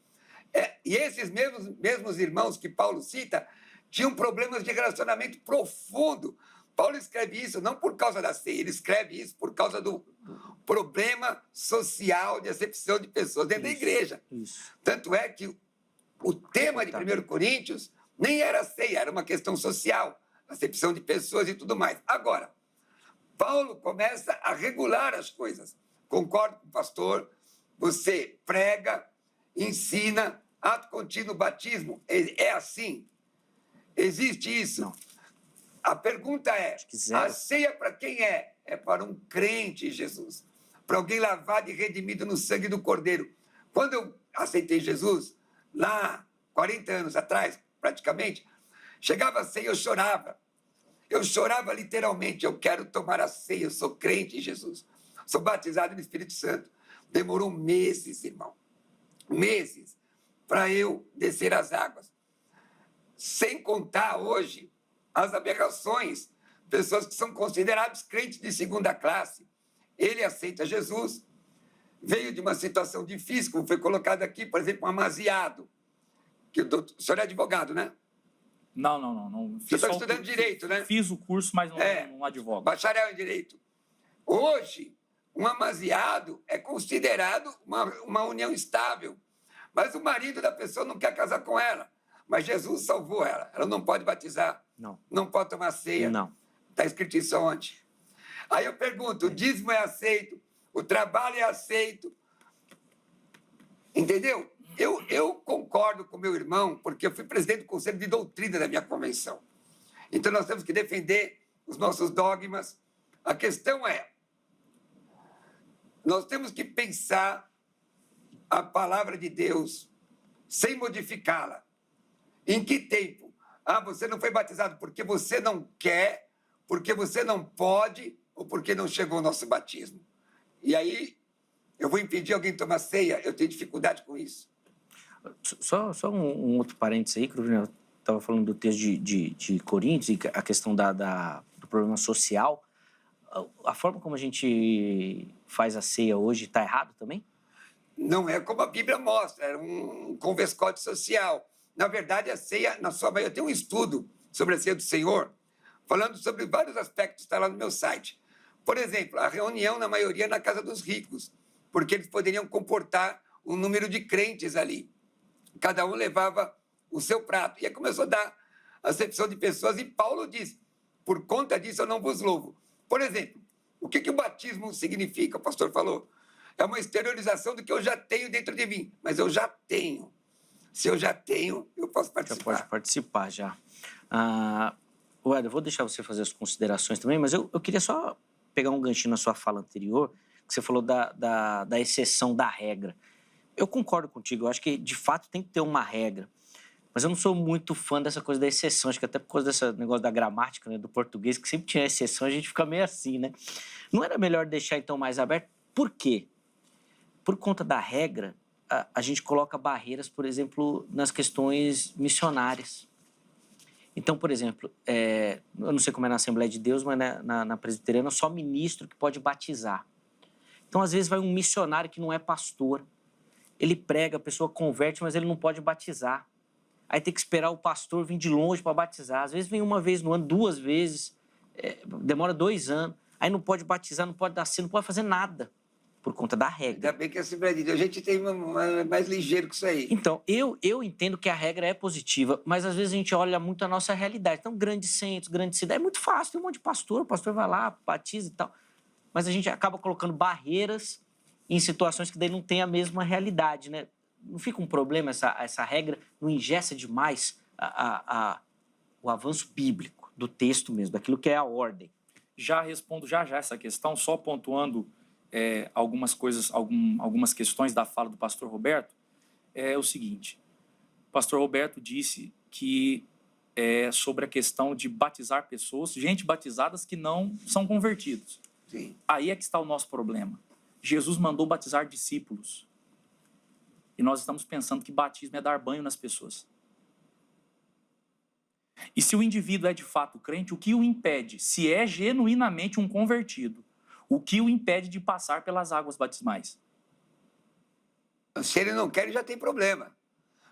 E esses mesmos irmãos que Paulo cita tinham problemas de relacionamento profundo. Paulo escreve isso não por causa da ceia, ele escreve isso por causa do problema social de acepção de pessoas dentro da igreja. Tanto é que o tema de 1 Coríntios nem era ceia, era uma questão social, acepção de pessoas e tudo mais. Agora, Paulo começa a regular as coisas. Concordo com o pastor, você prega, ensina, ato contínuo, batismo, é assim? Existe isso? Não. A pergunta é, a ceia para quem é? É para um crente em Jesus, para alguém lavado e redimido no sangue do Cordeiro. Quando eu aceitei Jesus, lá 40 anos atrás, praticamente, chegava a ceia e eu chorava. Eu chorava literalmente, eu quero tomar a ceia, eu sou crente em Jesus. Sou batizado no Espírito Santo. Demorou meses, irmão, meses, para eu descer as águas. Sem contar hoje as aberrações, pessoas que são considerados crentes de segunda classe. Ele aceita Jesus, veio de uma situação difícil, como foi colocado aqui, por exemplo, um amaziado. O senhor é advogado, né? Não. Você está estudando direito, né? Fiz o curso, mas não advogo. Bacharel em direito. Hoje, um amaziado é considerado uma união estável, mas o marido da pessoa não quer casar com ela. Mas Jesus salvou ela. Ela não pode batizar. Não pode tomar ceia. Não. Está escrito isso onde? Aí eu pergunto, o dízimo é aceito? O trabalho é aceito? Entendeu? Eu concordo com meu irmão, porque eu fui presidente do Conselho de Doutrina da minha convenção. Então, nós temos que defender os nossos dogmas. A questão é, nós temos que pensar a palavra de Deus sem modificá-la. Em que tempo? Você não foi batizado porque você não quer, porque você não pode ou porque não chegou o nosso batismo. E aí, eu vou impedir alguém de tomar ceia? Eu tenho dificuldade com isso. Só um outro parênteses aí, que eu estava falando do texto de Coríntios e a questão do problema social. A forma como a gente faz a ceia hoje está errado também? Não é como a Bíblia mostra, é um converscote social. Na verdade, a ceia, na sua maioria, tem um estudo sobre a ceia do Senhor, falando sobre vários aspectos, está lá no meu site. Por exemplo, a reunião, na maioria, na casa dos ricos, porque eles poderiam comportar um número de crentes ali. Cada um levava o seu prato. E aí começou a dar acepção de pessoas, e Paulo diz, por conta disso eu não vos louvo. Por exemplo, o que o batismo significa? O pastor falou, É uma exteriorização do que eu já tenho dentro de mim. Mas eu já tenho. Se eu já tenho, eu posso Já participar. pode participar, já. Éder, eu vou deixar você fazer as considerações também, mas eu queria só pegar um ganchinho na sua fala anterior, que você falou da exceção da regra. Eu concordo contigo, eu acho que, de fato, tem que ter uma regra. Mas eu não sou muito fã dessa coisa da exceção, acho que até por causa desse negócio da gramática, né, do português, que sempre tinha exceção, a gente fica meio assim, né? Não era melhor deixar, então, mais aberto? Por quê? Por conta da regra, a gente coloca barreiras, por exemplo, nas questões missionárias. Então, por exemplo, eu não sei como é na Assembleia de Deus, mas na presbiteriana, só ministro que pode batizar. Então, às vezes, vai um missionário que não é pastor, ele prega, a pessoa converte, mas ele não pode batizar. Aí tem que esperar o pastor vir de longe para batizar. Às vezes vem uma vez no ano, 2 vezes, demora 2 anos. Aí não pode batizar, não pode dar cena, não pode fazer nada, por conta da regra. Ainda bem que a Assembleia de Deus, a gente tem mais ligeiro que isso aí. Então, eu entendo que a regra é positiva, mas às vezes a gente olha muito a nossa realidade. Então, grandes centros, grandes cidades, é muito fácil, tem um monte de pastor, o pastor vai lá, batiza e tal. Mas a gente acaba colocando barreiras em situações que daí não tem a mesma realidade, né? Não fica um problema essa regra, não engessa demais o avanço bíblico do texto mesmo, daquilo que é a ordem. Já respondo já essa questão, só pontuando algumas coisas, algumas questões da fala do pastor Roberto. É o seguinte, o pastor Roberto disse que sobre a questão de batizar pessoas, gente batizadas que não são convertidos. Sim. Aí é que está o nosso problema. Jesus mandou batizar discípulos. E nós estamos pensando que batismo é dar banho nas pessoas. E se o indivíduo é de fato crente, o que o impede? Se é genuinamente um convertido, o que o impede de passar pelas águas batismais? Se ele não quer, ele já tem problema.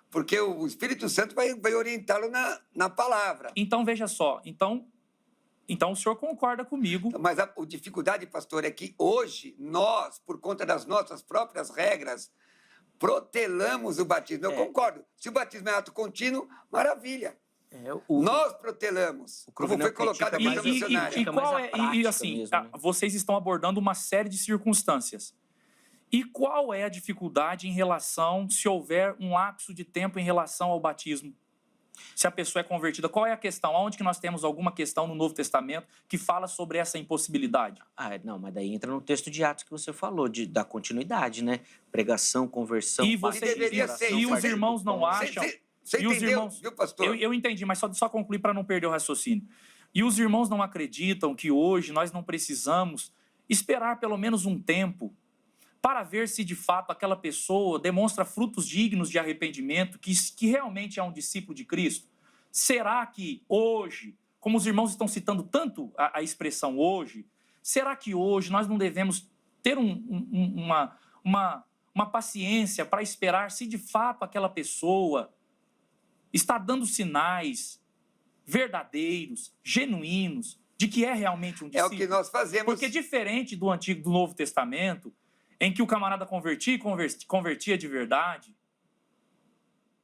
Porque o Espírito Santo vai orientá-lo na palavra. Então, veja só. Então o senhor concorda comigo. Mas a dificuldade, pastor, é que hoje nós, por conta das nossas próprias regras, protelamos o batismo. Eu concordo. Se o batismo é ato contínuo, maravilha. Nós protelamos, como foi colocado aqui na missionária. E assim, mesmo, né? Vocês estão abordando uma série de circunstâncias. E qual é a dificuldade em relação, se houver um lapso de tempo em relação ao batismo? Se a pessoa é convertida, qual é a questão? Onde que nós temos alguma questão no Novo Testamento que fala sobre essa impossibilidade? Não, mas daí entra no texto de Atos que você falou, da continuidade, né? Pregação, conversão, e os irmãos não acham... Você entendeu, viu, pastor? Eu entendi, mas só concluir para não perder o raciocínio. E os irmãos não acreditam que hoje nós não precisamos esperar pelo menos um tempo para ver se de fato aquela pessoa demonstra frutos dignos de arrependimento, que realmente é um discípulo de Cristo? Será que hoje, como os irmãos estão citando tanto a expressão hoje, será que hoje nós não devemos ter uma paciência para esperar se de fato aquela pessoa está dando sinais verdadeiros, genuínos, de que é realmente um discípulo? É o que nós fazemos. Porque diferente do Novo Testamento, em que o camarada convertia de verdade,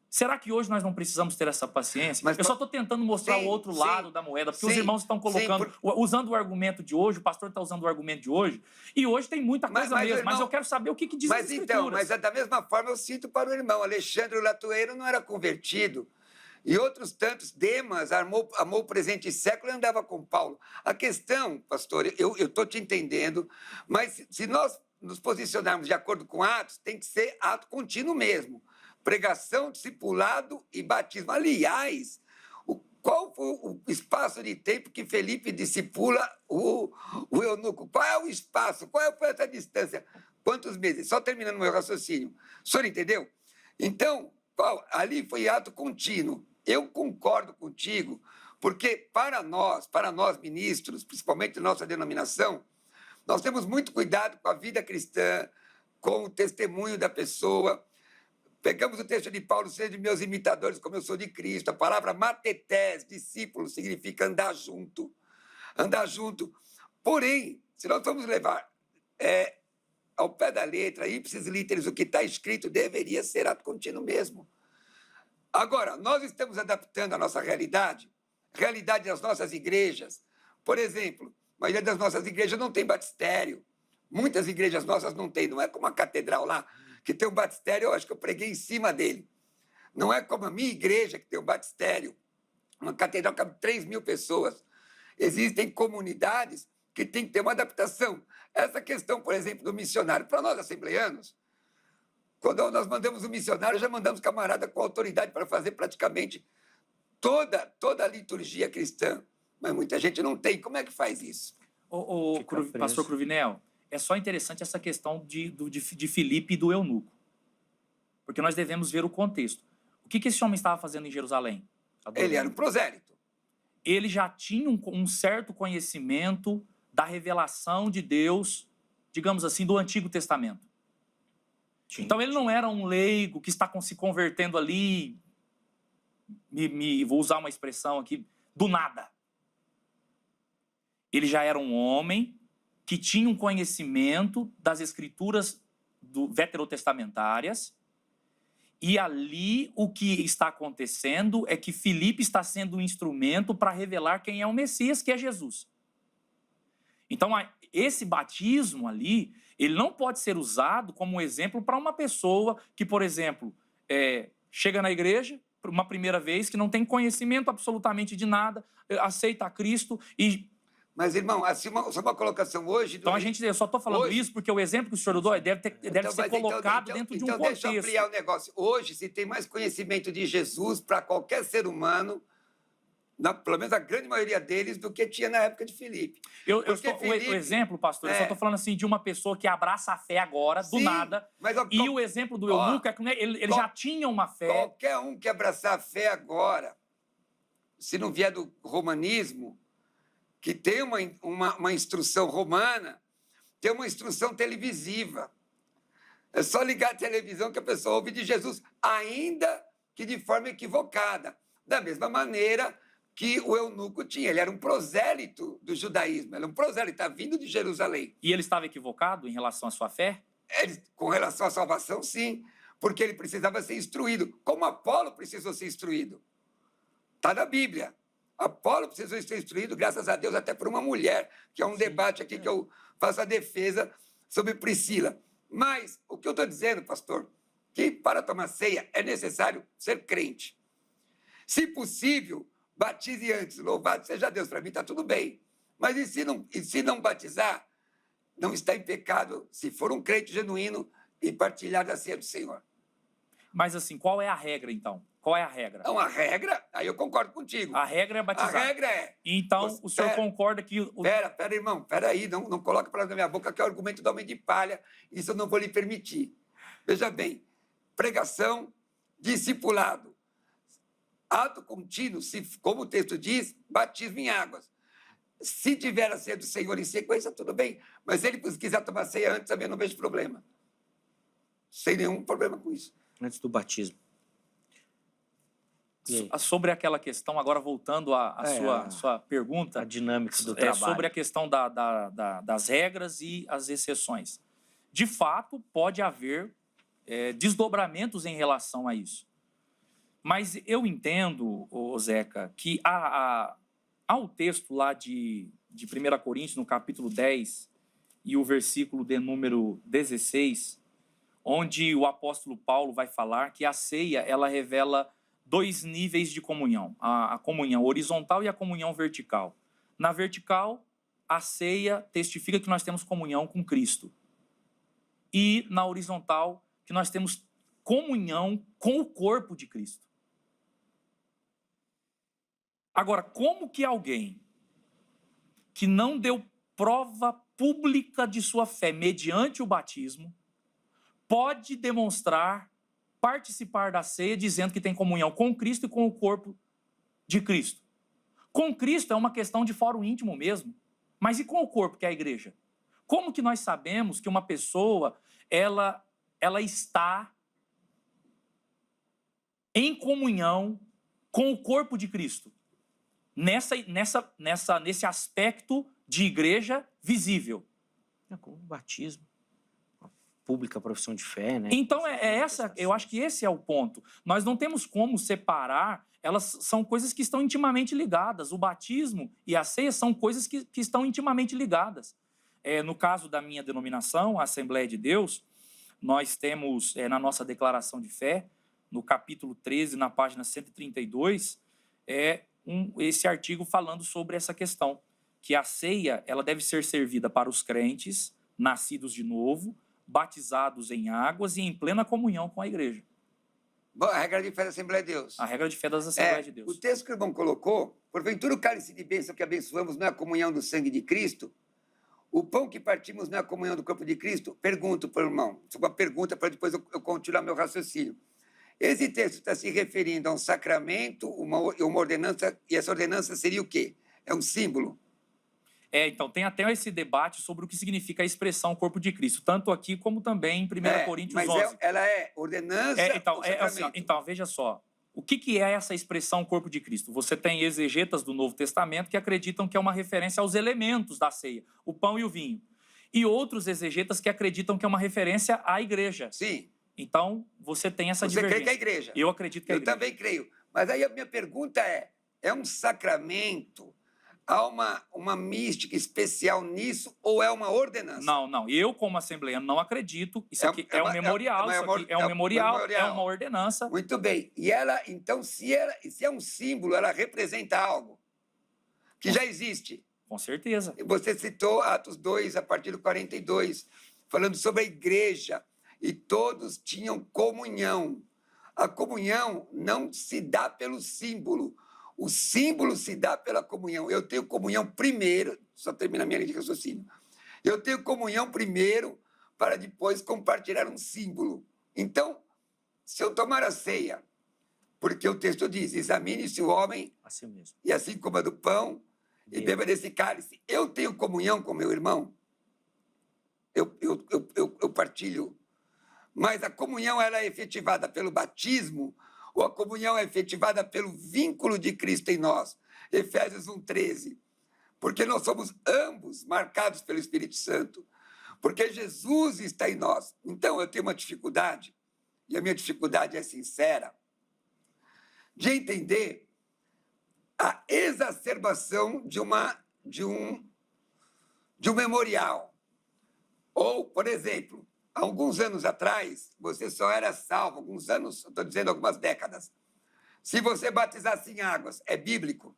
será que hoje nós não precisamos ter essa paciência? Eu só estou tentando mostrar o outro lado da moeda, porque os irmãos estão colocando, usando o argumento de hoje, o pastor está usando o argumento de hoje, e hoje tem muita coisa mesmo, irmão, mas eu quero saber o que diz as Escrituras. Mas da mesma forma eu sinto para o irmão, Alexandre Latueiro não era convertido, e outros tantos, Demas, amou o presente século e andava com Paulo. A questão, pastor, eu estou te entendendo, mas se nós nos posicionarmos de acordo com Atos, tem que ser ato contínuo mesmo. Pregação, discipulado e batismo. Aliás, qual foi o espaço de tempo que Felipe discipula o eunuco? Qual é o espaço? Qual foi essa distância? Quantos meses? Só terminando meu raciocínio. O senhor entendeu? Então, ali foi ato contínuo. Eu concordo contigo, porque para nós ministros, principalmente nossa denominação, nós temos muito cuidado com a vida cristã, com o testemunho da pessoa. Pegamos o texto de Paulo, sede meus imitadores, como eu sou de Cristo. A palavra matetés, discípulo, significa andar junto. Andar junto. Porém, se nós vamos levar ao pé da letra, ipsis literis, o que está escrito deveria ser ato contínuo mesmo. Agora, nós estamos adaptando a nossa realidade das nossas igrejas. Por exemplo, a maioria das nossas igrejas não tem batistério. Muitas igrejas nossas não têm, não é como a catedral lá, que tem um batistério, eu acho que eu preguei em cima dele. Não é como a minha igreja, que tem um batistério. Uma catedral cabe 3.000 pessoas. Existem comunidades que têm que ter uma adaptação. Essa questão, por exemplo, do missionário, para nós assembleanos, quando nós mandamos um missionário, já mandamos camarada com autoridade para fazer praticamente toda a liturgia cristã. Mas muita gente não tem. Como é que faz isso? Pastor Cruvinel, é só interessante essa questão de Filipe e do eunuco. Porque nós devemos ver o contexto. O que esse homem estava fazendo em Jerusalém? Ele era um prosélito. Ele já tinha um certo conhecimento da revelação de Deus, digamos assim, do Antigo Testamento. Então, ele não era um leigo que está se convertendo ali, vou usar uma expressão aqui, do nada. Ele já era um homem que tinha um conhecimento das escrituras veterotestamentárias, e ali o que está acontecendo é que Filipe está sendo um instrumento para revelar quem é o Messias, que é Jesus. Então, esse batismo ali, ele não pode ser usado como um exemplo para uma pessoa que, por exemplo, chega na igreja por uma primeira vez, que não tem conhecimento absolutamente de nada, aceita a Cristo e... Mas, irmão, assim, só uma colocação hoje... Então, eu só estou falando isso porque o exemplo que o senhor deu deve ser colocado dentro de um contexto. Então, deixa eu ampliar o negócio. Hoje, se tem mais conhecimento de Jesus para qualquer ser humano, pelo menos a grande maioria deles, do que tinha na época de Filipe. O exemplo, pastor, eu só estou falando assim de uma pessoa que abraça a fé agora, do nada, e o exemplo do eunuco é que ele já tinha uma fé. Qualquer um que abraçar a fé agora, se não vier do romanismo, que tem uma instrução romana, tem uma instrução televisiva. É só ligar a televisão que a pessoa ouve de Jesus, ainda que de forma equivocada. Da mesma maneira que o eunuco tinha. Ele era um prosélito do judaísmo, ele era um prosélito, está vindo de Jerusalém. E ele estava equivocado em relação à sua fé? Com relação à salvação, sim, porque ele precisava ser instruído, como Apolo precisou ser instruído. Está na Bíblia. Apolo precisou ser instruído, graças a Deus, até por uma mulher, que é um debate aqui que eu faço a defesa sobre Priscila. Mas o que eu estou dizendo, pastor, que para tomar ceia é necessário ser crente. Se possível, batize antes, louvado seja Deus, para mim está tudo bem. Mas e se não batizar, não está em pecado, se for um crente genuíno e partilhar da ceia do Senhor. Mas assim, qual é a regra, então? Qual é a regra? Não, a regra, aí eu concordo contigo. A regra é batizar. A regra é... Então, o senhor concorda que... Pera, irmão, aí, não coloca palavras na minha boca, que é o argumento do homem de palha, isso eu não vou lhe permitir. Veja bem, pregação, discipulado, ato contínuo, como o texto diz, batismo em águas. Se tiver a ceia do Senhor em sequência, tudo bem, mas se ele quiser tomar ceia antes, também não vejo problema. Sem nenhum problema com isso. Antes do batismo. Sobre aquela questão, agora voltando à sua pergunta... A dinâmica do trabalho. Sobre a questão das regras e as exceções. De fato, pode haver desdobramentos em relação a isso. Mas eu entendo, Zeca, que há o texto lá de 1 Coríntios, no capítulo 10, e o versículo de número 16, onde o apóstolo Paulo vai falar que a ceia, ela revela 2 níveis de comunhão, a comunhão horizontal e a comunhão vertical. Na vertical, a ceia testifica que nós temos comunhão com Cristo. E na horizontal, que nós temos comunhão com o corpo de Cristo. Agora, como que alguém que não deu prova pública de sua fé mediante o batismo pode demonstrar, participar da ceia dizendo que tem comunhão com Cristo e com o corpo de Cristo? Com Cristo é uma questão de fórum íntimo mesmo, mas e com o corpo, que é a igreja? Como que nós sabemos que uma pessoa ela está em comunhão com o corpo de Cristo? Nesse aspecto de igreja visível. Como o batismo. Pública profissão de fé, né? Então, eu acho que esse é o ponto. Nós não temos como separar, elas são coisas que estão intimamente ligadas. O batismo e a ceia são coisas que estão intimamente ligadas. No caso da minha denominação, a Assembleia de Deus, nós temos na nossa declaração de fé, no capítulo 13, na página 132, esse artigo falando sobre essa questão, que a ceia ela deve ser servida para os crentes, nascidos de novo, batizados em águas e em plena comunhão com a igreja. Bom, a regra de fé da Assembleia de Deus. A regra de fé das Assembleias de Deus. O texto que o irmão colocou, porventura o cálice de bênção que abençoamos não é a comunhão do sangue de Cristo? O pão que partimos não é a comunhão do corpo de Cristo? Pergunto para o irmão. Isso é uma pergunta para depois eu continuar meu raciocínio. Esse texto está se referindo a um sacramento, uma ordenança, e essa ordenança seria o quê? É um símbolo? Então, tem até esse debate sobre o que significa a expressão corpo de Cristo, tanto aqui como também em 1 Coríntios 11. Mas ela é ordenança ou sacramento? Então, veja só. O que é essa expressão corpo de Cristo? Você tem exegetas do Novo Testamento que acreditam que é uma referência aos elementos da ceia, o pão e o vinho. E outros exegetas que acreditam que é uma referência à igreja. Sim. Então, você tem essa divergência. Você crê que é a igreja? Eu acredito que é a igreja. Eu também creio. Mas aí a minha pergunta é um sacramento? Há uma mística especial nisso ou é uma ordenança? Não. Eu, como assembleano, não acredito. Isso aqui é um memorial, é uma ordenança. Muito bem. E ela, então, se é um símbolo, ela representa algo que já existe. Com certeza. Você citou Atos 2, a partir do 42, falando sobre a igreja. E todos tinham comunhão. A comunhão não se dá pelo símbolo. O símbolo se dá pela comunhão. Eu tenho comunhão primeiro, só termina a minha linha de raciocínio. Eu tenho comunhão primeiro para depois compartilhar um símbolo. Então, se eu tomar a ceia, porque o texto diz, examine-se o homem, assim mesmo, e assim coma do pão, e beba desse cálice. Eu tenho comunhão com meu irmão? Eu partilho. Mas a comunhão ela é efetivada pelo batismo ou a comunhão é efetivada pelo vínculo de Cristo em nós? Efésios 1,13. Porque nós somos ambos marcados pelo Espírito Santo. Porque Jesus está em nós. Então, eu tenho uma dificuldade, e a minha dificuldade é sincera, de entender a exacerbação de um memorial. Ou, por exemplo, há alguns anos atrás, você só era salvo, alguns anos, estou dizendo algumas décadas, se você batizasse em águas, é bíblico.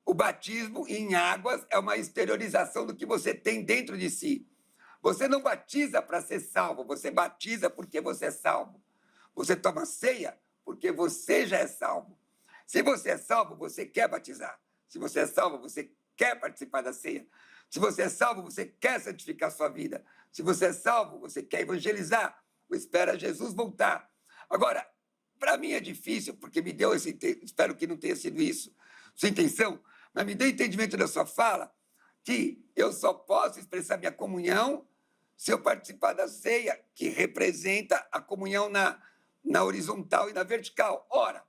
O batismo em águas é uma exteriorização do que você tem dentro de si. Você não batiza para ser salvo, você batiza porque você é salvo. Você toma ceia porque você já é salvo. Se você é salvo, você quer batizar. Se você é salvo, você quer participar da ceia. Se você é salvo, você quer santificar sua vida. Se você é salvo, você quer evangelizar. Ou espera Jesus voltar. Agora, para mim é difícil, porque me deu esse... Espero que não tenha sido isso sua intenção, mas me deu entendimento da sua fala que eu só posso expressar minha comunhão se eu participar da ceia, que representa a comunhão na horizontal e na vertical. Ora,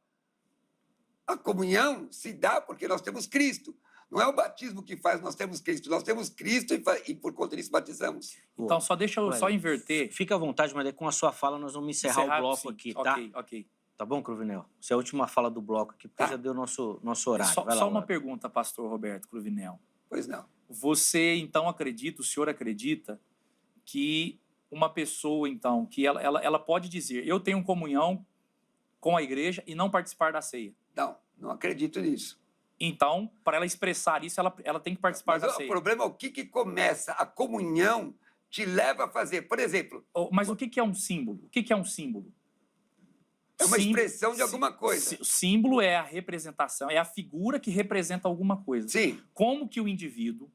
a comunhão se dá porque nós temos Cristo. Não é o batismo que faz, nós temos Cristo. Nós temos Cristo e por conta disso batizamos. Então, deixa eu só inverter. Fica à vontade, mas com a sua fala nós vamos encerrar o bloco sim. aqui, tá? Ok. Tá bom, Cruvinel? Essa é a última fala do bloco aqui, porque já deu nosso horário. Só uma pergunta, pastor Roberto Cruvinel. Pois não. Você, então, acredita, o senhor acredita que uma pessoa, então, que ela pode dizer, eu tenho comunhão com a igreja e não participar da ceia? Não acredito nisso. Então, para ela expressar isso, ela tem que participar da ceia. O problema é o que começa. A comunhão te leva a fazer. Por exemplo... Mas o que é um símbolo? O que é um símbolo? É uma expressão de alguma coisa. O símbolo é a representação, é a figura que representa alguma coisa. Sim. Como que o indivíduo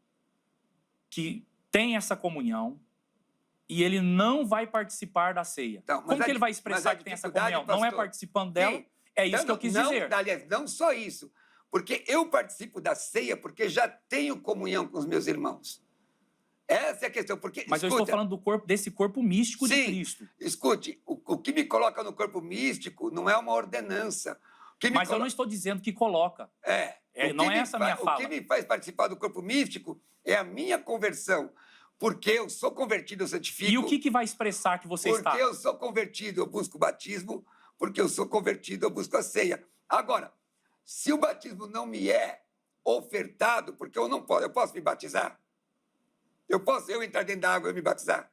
que tem essa comunhão e ele não vai participar da ceia? Então, como que ele vai expressar que tem essa comunhão? Pastor, não é participando dela? Sim. É isso que eu quis dizer. Aliás, não só isso. Porque eu participo da ceia porque já tenho comunhão com os meus irmãos. Essa é a questão. Porque, mas eu estou falando desse corpo místico de Cristo. Escute, o que me coloca no corpo místico não é uma ordenança. Mas eu não estou dizendo que coloca. Não é essa a minha fala. O que me faz participar do corpo místico é a minha conversão. Porque eu sou convertido, eu santifico. E o que vai expressar que você está? Porque eu sou convertido, eu busco o batismo. Porque eu sou convertido, eu busco a ceia. Agora, se o batismo não me é ofertado, porque eu não posso, eu posso me batizar? Eu posso entrar dentro da água e me batizar?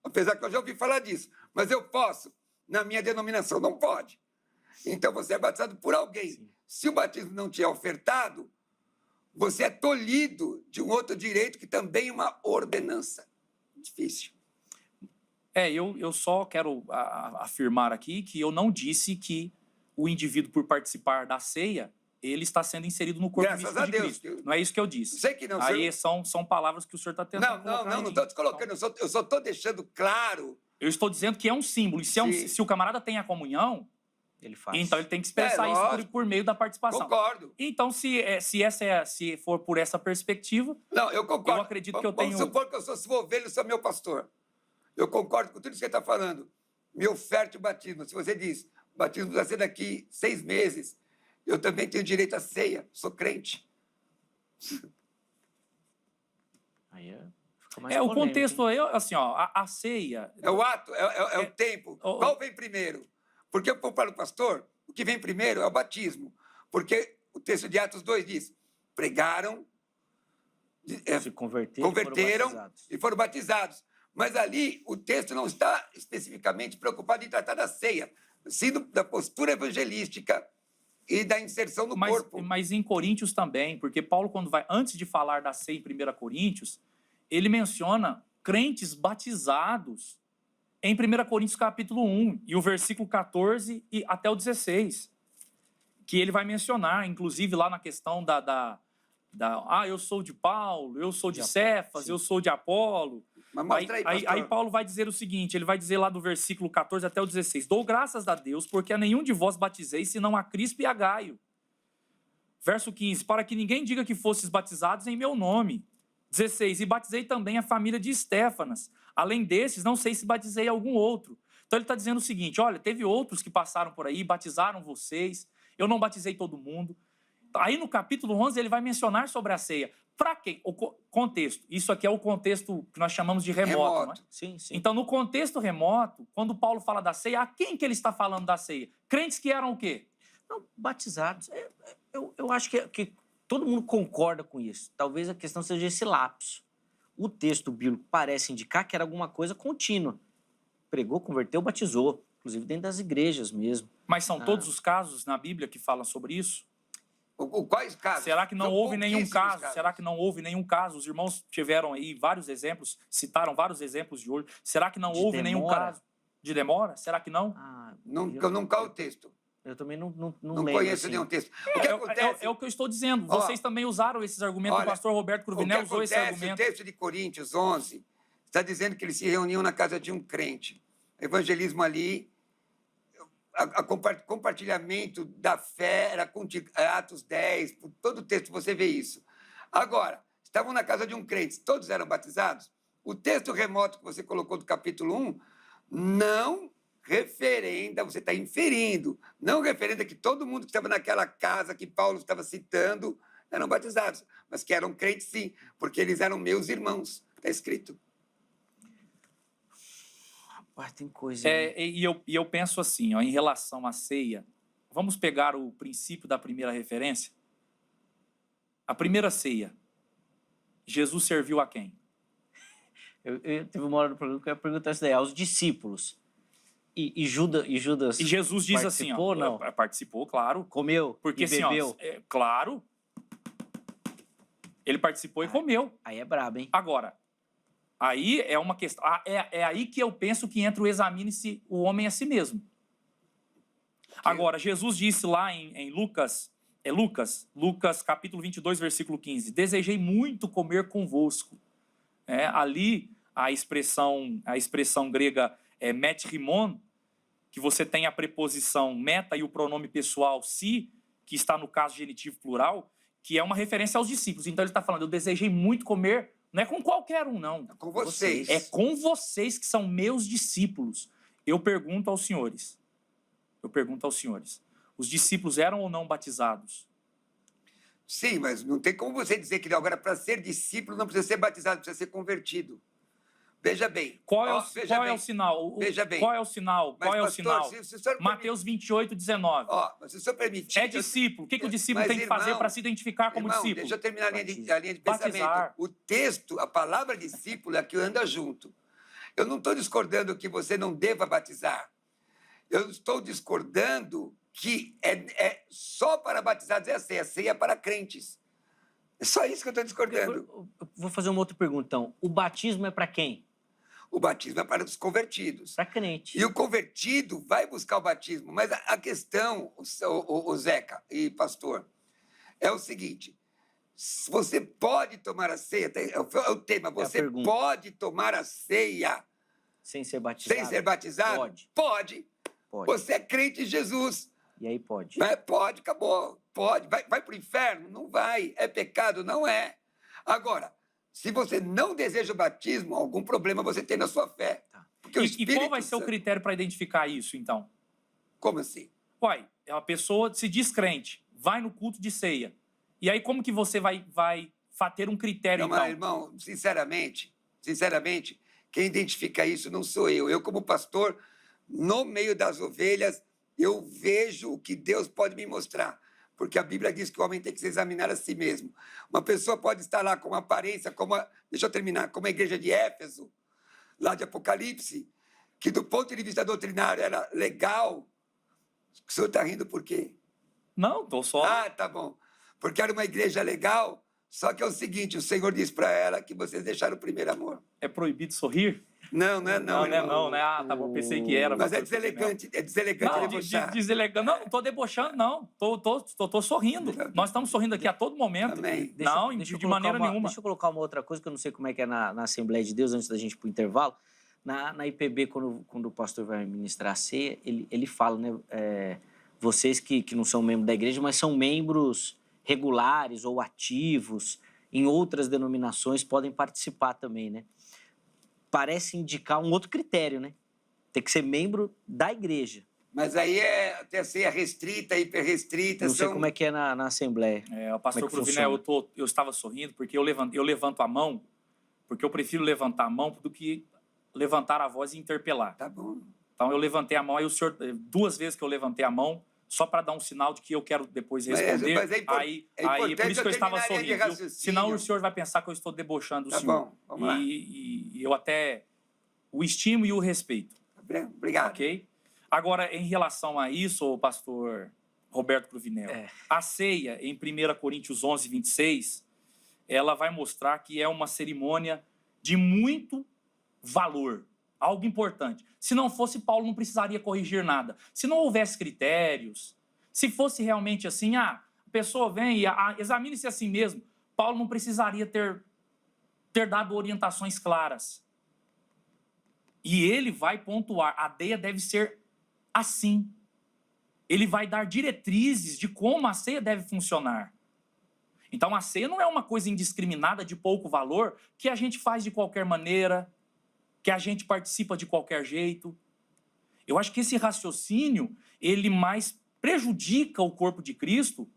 Apesar que eu já ouvi falar disso. Mas eu posso. Na minha denominação, não pode. Então, você é batizado por alguém. Sim. Se o batismo não te é ofertado, você é tolhido de um outro direito que também é uma ordenança. Difícil. Eu só quero afirmar aqui que eu não disse que o indivíduo, por participar da ceia, ele está sendo inserido no corpo Graças místico a de Deus. Cristo. Não é isso que eu disse. Sei que não. Aí são palavras que o senhor está tentando colocar Não em mim. estou te colocando. Eu só estou deixando claro. Eu estou dizendo que é um símbolo. E se o camarada tem a comunhão, Ele faz. então ele tem que expressar isso lógico. por meio da participação. Concordo. Então, se for por essa perspectiva, Não, eu concordo. eu acredito que eu tenho... Vamos supor que eu sou sua ovelha e sou meu pastor. Eu concordo com tudo isso que ele está falando. Me oferte o batismo. Se você diz, o batismo vai ser daqui 6 meses, eu também tenho direito à ceia. Sou crente. Aí fica mais o polêmico, contexto, hein? assim, ó, a ceia... É o ato, é o tempo. Qual vem primeiro? Porque eu falo para o pastor, o que vem primeiro é o batismo. Porque o texto de Atos 2 diz, pregaram, Se converteram converteram e foram batizados. Mas ali o texto não está especificamente preocupado em tratar da ceia, sim da postura evangelística e da inserção no corpo. Mas em Coríntios também, porque Paulo, quando vai, antes de falar da ceia em 1 Coríntios, ele menciona crentes batizados em 1 Coríntios capítulo 1, e o versículo 14 e até o 16, que ele vai mencionar, inclusive lá na questão eu sou de Paulo, eu sou de Cefas, eu sou de Apolo. Mas mostra aí, pastor. Aí Paulo vai dizer o seguinte, ele vai dizer lá do versículo 14 até o 16, dou graças a Deus, porque a nenhum de vós batizei, senão a Crispo e a Gaio. Verso 15, para que ninguém diga que fostes batizados em meu nome. 16, e batizei também a família de Estéfanas. Além desses, não sei se batizei algum outro. Então ele está dizendo o seguinte, olha, teve outros que passaram por aí, batizaram vocês, eu não batizei todo mundo. Aí no capítulo 11 ele vai mencionar sobre a ceia. Para quem? O contexto. Isso aqui é o contexto que nós chamamos de remoto. Não é? Sim, sim. Então, no contexto remoto, quando Paulo fala da ceia, a quem que ele está falando da ceia? Crentes que eram o quê? Não, batizados. Eu acho que todo mundo concorda com isso. Talvez a questão seja esse lapso. O texto bíblico parece indicar que era alguma coisa contínua. Pregou, converteu, batizou. Inclusive dentro das igrejas mesmo. Mas são todos os casos na Bíblia que falam sobre isso? Quais casos? Será que não São houve nenhum pouquíssimos caso? Será que não houve nenhum caso? Os irmãos tiveram aí vários exemplos, citaram vários exemplos de hoje. Será que não houve nenhum caso de demora? Será que não? Não cai o texto. Eu também não Não lembro, conheço assim. nenhum texto. O que acontece? É o que eu estou dizendo. Vocês também usaram esses argumentos. Olha, O pastor Roberto Cruvinel o que usou esse acontece, argumento. o texto de Coríntios 11 está dizendo que eles se reuniam na casa de um crente. Evangelismo ali, compartilhamento da fé, era Atos 10, por todo o texto você vê isso. Agora, estavam na casa de um crente, todos eram batizados. O texto remoto que você colocou do capítulo 1 não referenda, você está inferindo, não referenda que todo mundo que estava naquela casa que Paulo estava citando eram batizados, mas que eram crentes sim, porque eles eram meus irmãos, está escrito. Rapaz, tem coisa. E eu penso assim, ó, em relação à ceia, vamos pegar o princípio da primeira referência? A primeira ceia, Jesus serviu a quem? Eu teve uma hora do programa que eu ia perguntar isso daí, aos discípulos. E Judas. E Jesus diz assim, ó, participou, não? Participou, claro. Comeu Porque e assim, bebeu. ó, claro. Ele participou e comeu. Aí é brabo, hein? Agora, aí é uma questão. É aí que eu penso que entra o examine-se o homem a si mesmo. Agora, Jesus disse lá em Lucas capítulo 22, versículo 15: desejei muito comer convosco. Ali a expressão grega é metrimon, que você tem a preposição meta e o pronome pessoal si, que está no caso genitivo plural, que é uma referência aos discípulos. Então ele está falando, eu desejei muito comer, não é com qualquer um, não. É com vocês. É com vocês que são meus discípulos. Eu pergunto aos senhores, os discípulos eram ou não batizados? Sim, mas não tem como você dizer que agora para ser discípulo não precisa ser batizado, precisa ser convertido. Veja bem. Qual é o bem. sinal? Veja bem. Qual é o sinal? Mas, Qual é o pastor, sinal? se o senhor Mateus 28, 19. mas se o senhor permitir... É discípulo. O que o discípulo Mas, tem que fazer irmão, para se identificar como discípulo? Deixa eu terminar a linha de pensamento. Batizar. O texto, a palavra discípulo é a que anda junto. Eu não estou discordando que você não deva batizar. Eu estou discordando que é só para batizados é a ceia é para crentes. É só isso que eu estou discordando. Eu vou fazer uma outra pergunta, então. O batismo é para quem? O batismo é para os convertidos. Para crente. E o convertido vai buscar o batismo. Mas a questão, o Zeca e pastor, é o seguinte: você pode tomar a ceia, é o tema, você pode tomar a ceia sem ser batizado? Sem ser batizado? Pode. Pode. Você é crente em Jesus. E aí pode? Pode, acabou. Pode. Vai para o inferno? Não vai. É pecado? Não é. Agora, se você não deseja o batismo, algum problema você tem na sua fé. Tá. E qual vai ser o critério para identificar isso, então? Como assim? Uai, a pessoa se diz crente, vai no culto de ceia. E aí como que você vai ter um critério, não, então? Irmão, sinceramente, quem identifica isso não sou eu. Eu, como pastor, no meio das ovelhas, eu vejo o que Deus pode me mostrar. Porque a Bíblia diz que o homem tem que se examinar a si mesmo. Uma pessoa pode estar lá com uma aparência, deixa eu terminar, como a igreja de Éfeso, lá de Apocalipse, que do ponto de vista doutrinário era legal. O senhor está rindo por quê? Não, estou só... Ah, tá bom. Porque era uma igreja legal, só que é o seguinte, o Senhor diz para ela que vocês deixaram o primeiro amor. É proibido sorrir? Não, não é não. Não, né? Ah, tá bom, pensei que era. Mas é deselegante debochar. Deselegante. Não estou debochando, não. Tô sorrindo. Nós estamos sorrindo aqui a todo momento. Amém. De maneira nenhuma. Deixa eu colocar uma outra coisa, que eu não sei como é que é na Assembleia de Deus, antes da gente ir para o intervalo. Na IPB, quando o pastor vai ministrar a ceia, ele fala, né? Vocês que não são membros da igreja, mas são membros regulares ou ativos em outras denominações, podem participar também, né? Parece indicar um outro critério, né? Tem que ser membro da igreja. Mas aí tem a ceia restrita, hiperrestrita. Não sei como é que é na Assembleia. O pastor Cruvinel, eu estava sorrindo porque eu levanto a mão, porque eu prefiro levantar a mão do que levantar a voz e interpelar. Tá bom. Então eu levantei a mão, aí o senhor, 2 vezes que eu levantei a mão, só para dar um sinal de que eu quero depois responder. Mas aí por isso que eu estava sorrindo. Senão o senhor vai pensar que eu estou debochando o senhor. Tá bom, vamos lá. E eu até o estimo e o respeito. Obrigado. Ok? Agora, em relação a isso, pastor Roberto Cruvinel, a ceia, em 1 Coríntios 11, 26, ela vai mostrar que é uma cerimônia de muito valor, algo importante. Se não fosse, Paulo não precisaria corrigir nada. Se não houvesse critérios, se fosse realmente assim, a pessoa vem e examine-se a si mesmo, Paulo não precisaria ter dado orientações claras. E ele vai pontuar, a ceia deve ser assim. Ele vai dar diretrizes de como a ceia deve funcionar. Então, a ceia não é uma coisa indiscriminada, de pouco valor, que a gente faz de qualquer maneira, que a gente participa de qualquer jeito. Eu acho que esse raciocínio, ele mais prejudica o corpo de Cristo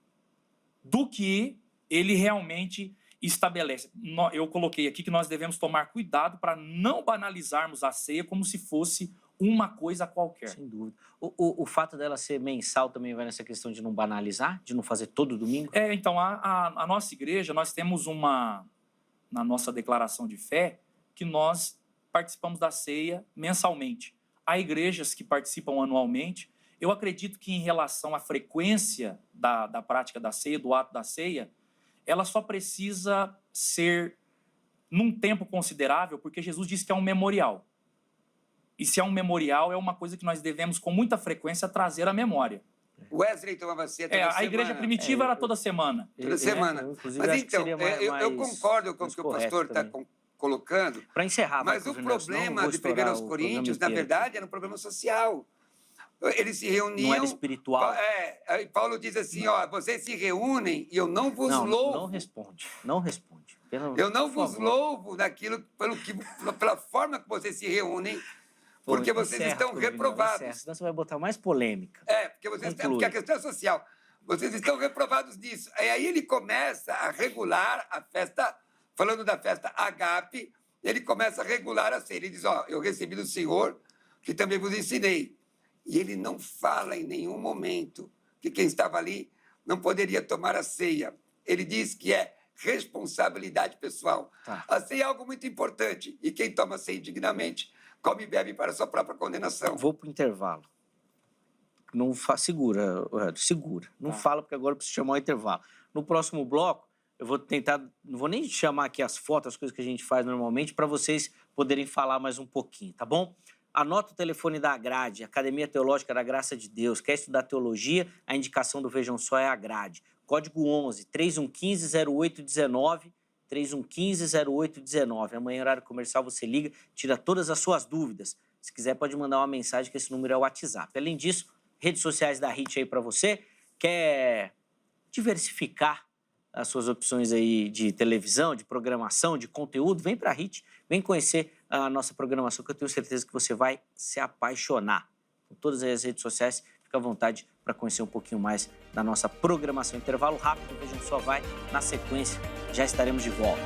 do que ele realmente estabelece. Eu coloquei aqui que nós devemos tomar cuidado para não banalizarmos a ceia como se fosse uma coisa qualquer. Sem dúvida. O fato dela ser mensal também vai nessa questão de não banalizar, de não fazer todo domingo? Então, a nossa igreja, nós temos na nossa declaração de fé, que nós participamos da ceia mensalmente. Há igrejas que participam anualmente. Eu acredito que em relação à frequência da prática da ceia, do ato da ceia, ela só precisa ser num tempo considerável, porque Jesus disse que é um memorial. E se é um memorial, é uma coisa que nós devemos, com muita frequência, trazer à memória. Wesley tomava ceia toda semana. A igreja primitiva era toda semana. Toda semana. Mas então, eu concordo com o que o pastor está colocando. Para encerrar, mas o problema de 1 Coríntios, na verdade, era um problema social. Eles se reuniam... Não era espiritual. Aí Paulo diz assim, vocês se reúnem e eu não vos louvo. Não responde. Eu não vos louvo pela forma que vocês se reúnem, porque vocês estão reprovados. Senão você vai botar mais polêmica. Porque a questão é social. Vocês estão reprovados nisso. Aí ele começa a regular a festa, falando da festa Agape, Ele começa a regular a ceia. Ele diz, eu recebi do Senhor, que também vos ensinei. E ele não fala em nenhum momento que quem estava ali não poderia tomar a ceia. Ele diz que é responsabilidade pessoal. Tá. A ceia é algo muito importante. E quem toma a ceia indignamente, come e bebe para a sua própria condenação. Vou para o intervalo. Não segura, segura. Não fala, porque agora eu preciso chamar o intervalo. No próximo bloco, eu vou tentar, não vou nem chamar aqui as fotos, as coisas que a gente faz normalmente, para vocês poderem falar mais um pouquinho, tá bom? Anota o telefone da Agrade, Academia Teológica da Graça de Deus. Quer estudar teologia? A indicação do Vejam Só é a Agrade. Código 11 3115-0819, 3115-0819. Amanhã, horário comercial, você liga, tira todas as suas dúvidas. Se quiser, pode mandar uma mensagem, que esse número é o WhatsApp. Além disso, redes sociais da HIT aí para você. Quer diversificar as suas opções aí de televisão, de programação, de conteúdo? Vem para a HIT, vem conhecer a nossa programação, que eu tenho certeza que você vai se apaixonar. Com todas as redes sociais, fica à vontade para conhecer um pouquinho mais da nossa programação. Intervalo rápido, Vejam Só vai na sequência. Já estaremos de volta.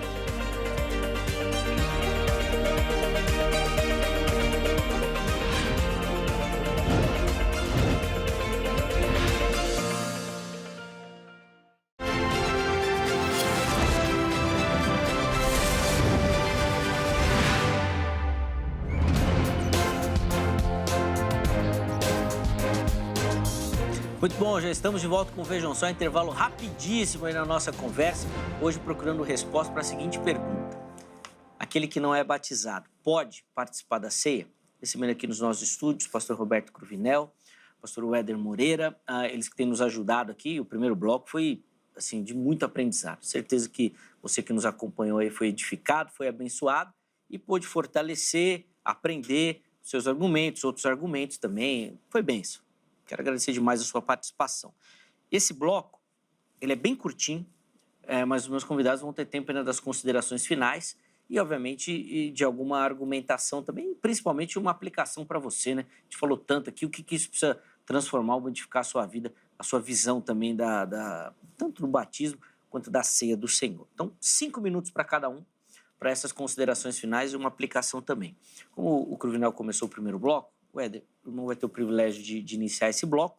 Muito bom, já estamos de volta com o Vejam Só, intervalo rapidíssimo aí na nossa conversa, hoje procurando resposta para a seguinte pergunta. Aquele que não é batizado pode participar da ceia? Recebendo aqui nos nossos estúdios o pastor Roberto Cruvinel, o pastor Weder Moreira, eles que têm nos ajudado aqui. O primeiro bloco foi assim, de muito aprendizado. Certeza que você que nos acompanhou aí foi edificado, foi abençoado e pôde fortalecer, aprender seus argumentos, outros argumentos também. Foi bênção. Quero agradecer demais a sua participação. Esse bloco, ele é bem curtinho, mas os meus convidados vão ter tempo ainda das considerações finais e, obviamente, de alguma argumentação também, principalmente uma aplicação para você, né? A gente falou tanto aqui, o que isso precisa transformar ou modificar a sua vida, a sua visão também tanto do batismo quanto da ceia do Senhor. Então, 5 minutos para cada um, para essas considerações finais e uma aplicação também. Como o Cruvinel começou o primeiro bloco, o Éder, o irmão vai ter o privilégio de iniciar esse bloco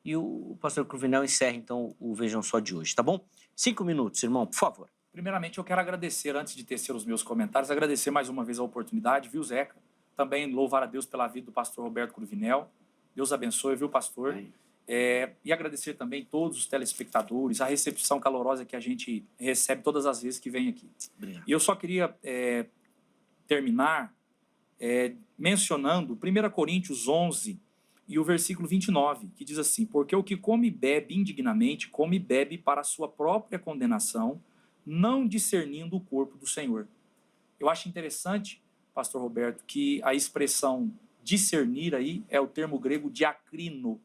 e o pastor Cruvinel encerra, então, o Vejam Só de hoje, tá bom? 5 minutos, irmão, por favor. Primeiramente, eu quero agradecer, antes de tecer os meus comentários, agradecer mais uma vez a oportunidade, viu, Zeca? Também louvar a Deus pela vida do pastor Roberto Cruvinel. Deus abençoe, viu, pastor? E agradecer também todos os telespectadores, a recepção calorosa que a gente recebe todas as vezes que vem aqui. Obrigado. E eu só queria terminar mencionando 1 Coríntios 11 e o versículo 29, que diz assim: porque o que come e bebe indignamente, come e bebe para a sua própria condenação, não discernindo o corpo do Senhor. Eu acho interessante, pastor Roberto, que a expressão discernir aí é o termo grego diacrino,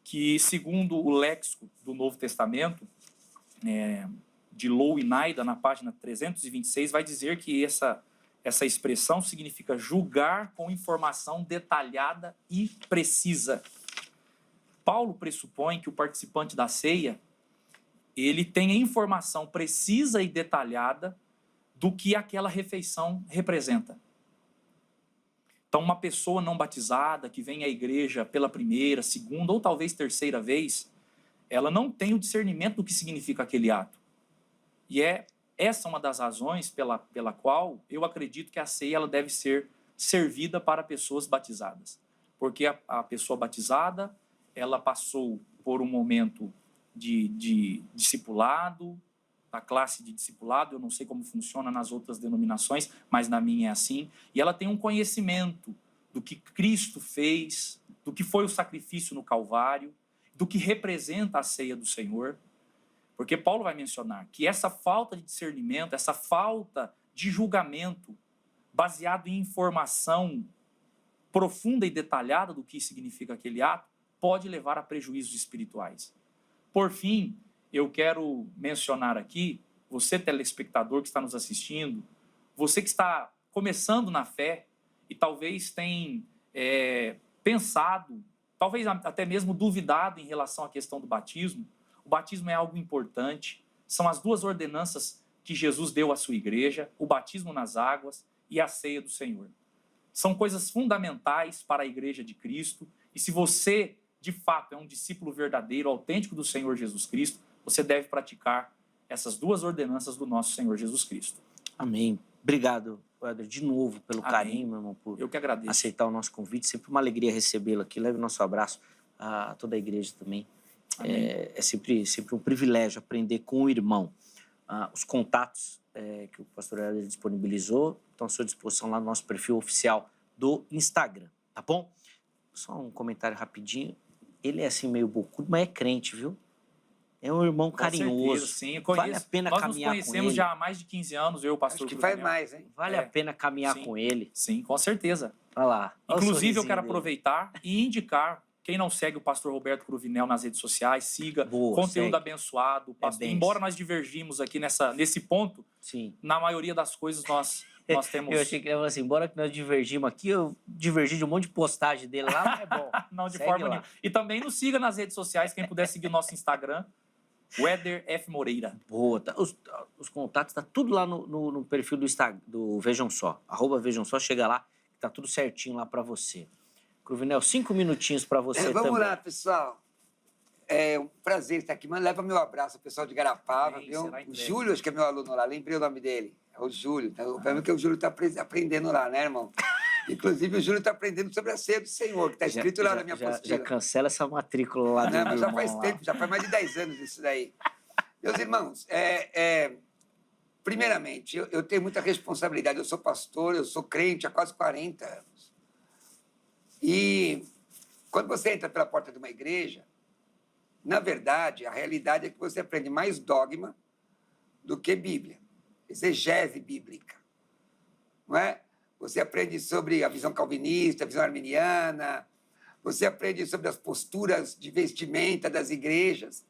que segundo o léxico do Novo Testamento, de Lou e Naida, na página 326, vai dizer que essa expressão significa julgar com informação detalhada e precisa. Paulo pressupõe que o participante da ceia, ele tem a informação precisa e detalhada do que aquela refeição representa. Então, uma pessoa não batizada, que vem à igreja pela primeira, segunda ou talvez terceira vez, ela não tem o discernimento do que significa aquele ato. E essa é uma das razões pela qual eu acredito que a ceia ela deve ser servida para pessoas batizadas. Porque a pessoa batizada, ela passou por um momento de discipulado, a classe de discipulado, eu não sei como funciona nas outras denominações, mas na minha é assim, e ela tem um conhecimento do que Cristo fez, do que foi o sacrifício no Calvário, do que representa a ceia do Senhor. Porque Paulo vai mencionar que essa falta de discernimento, essa falta de julgamento, baseado em informação profunda e detalhada do que significa aquele ato, pode levar a prejuízos espirituais. Por fim, eu quero mencionar aqui, você telespectador que está nos assistindo, você que está começando na fé e talvez tenha pensado, talvez até mesmo duvidado em relação à questão do batismo. O batismo é algo importante, são as duas ordenanças que Jesus deu à sua igreja, o batismo nas águas e a ceia do Senhor. São coisas fundamentais para a igreja de Cristo, e se você, de fato, é um discípulo verdadeiro, autêntico do Senhor Jesus Cristo, você deve praticar essas duas ordenanças do nosso Senhor Jesus Cristo. Amém. Obrigado, Éder, de novo pelo Amém. carinho, meu irmão, por Eu que agradeço. aceitar o nosso convite. Sempre uma alegria recebê-lo aqui. Leve o nosso abraço a toda a igreja também. É sempre um privilégio aprender com o irmão. Os contatos que o pastor Éder disponibilizou estão à sua disposição lá no nosso perfil oficial do Instagram, tá bom? Só um comentário rapidinho. Ele é assim meio bocudo, mas é crente, viu? É um irmão carinhoso. Certeza, sim, eu conheço. Vale a pena Nós caminhar nos com conhecemos ele. já há mais de 15 anos, eu e o pastor Acho que faz Cruvinel. mais, hein? Vale a pena caminhar sim. com ele. Sim, com certeza. Olha lá. Olha o Inclusive, eu sorrisinho quero dele. aproveitar e indicar, quem não segue o pastor Roberto Cruvinel nas redes sociais, siga. Boa, Conteúdo segue. abençoado. Pastor, bênção. embora nós divergimos aqui nesse ponto, Sim. na maioria das coisas nós temos... Eu achei que ele falou assim, embora que nós divergimos aqui, eu divergi de um monte de postagem dele lá, mas é bom. Não, de Segue forma lá. nenhuma. E também nos siga nas redes sociais, quem puder seguir o nosso Instagram, o Éder F. Moreira. Boa. Tá, os contatos, tá tudo lá no perfil do Instagram, do Vejam Só. @Vejam Só, chega lá, tá tudo certinho lá para você. Cruvinel, 5 minutinhos para você Vamos também. lá, pessoal. É um prazer estar aqui, mano. Leva meu abraço ao pessoal de Garapava, Amém, viu? será O entregue. Júlio, acho que é meu aluno lá, lembrei o nome dele. É o Júlio. Tá vendo que o Júlio está aprendendo lá, né, irmão? Inclusive, o Júlio está aprendendo sobre a ceia do Senhor, que está escrito lá na minha apostila. Já cancela essa matrícula lá do Não, mas já irmão faz lá. tempo, já faz mais de 10 anos isso daí. Meus irmãos, primeiramente, eu tenho muita responsabilidade. Eu sou pastor, eu sou crente há quase 40 anos. E quando você entra pela porta de uma igreja, na verdade, a realidade é que você aprende mais dogma do que Bíblia, exegese bíblica, não é? Você aprende sobre a visão calvinista, a visão arminiana, você aprende sobre as posturas de vestimenta das igrejas.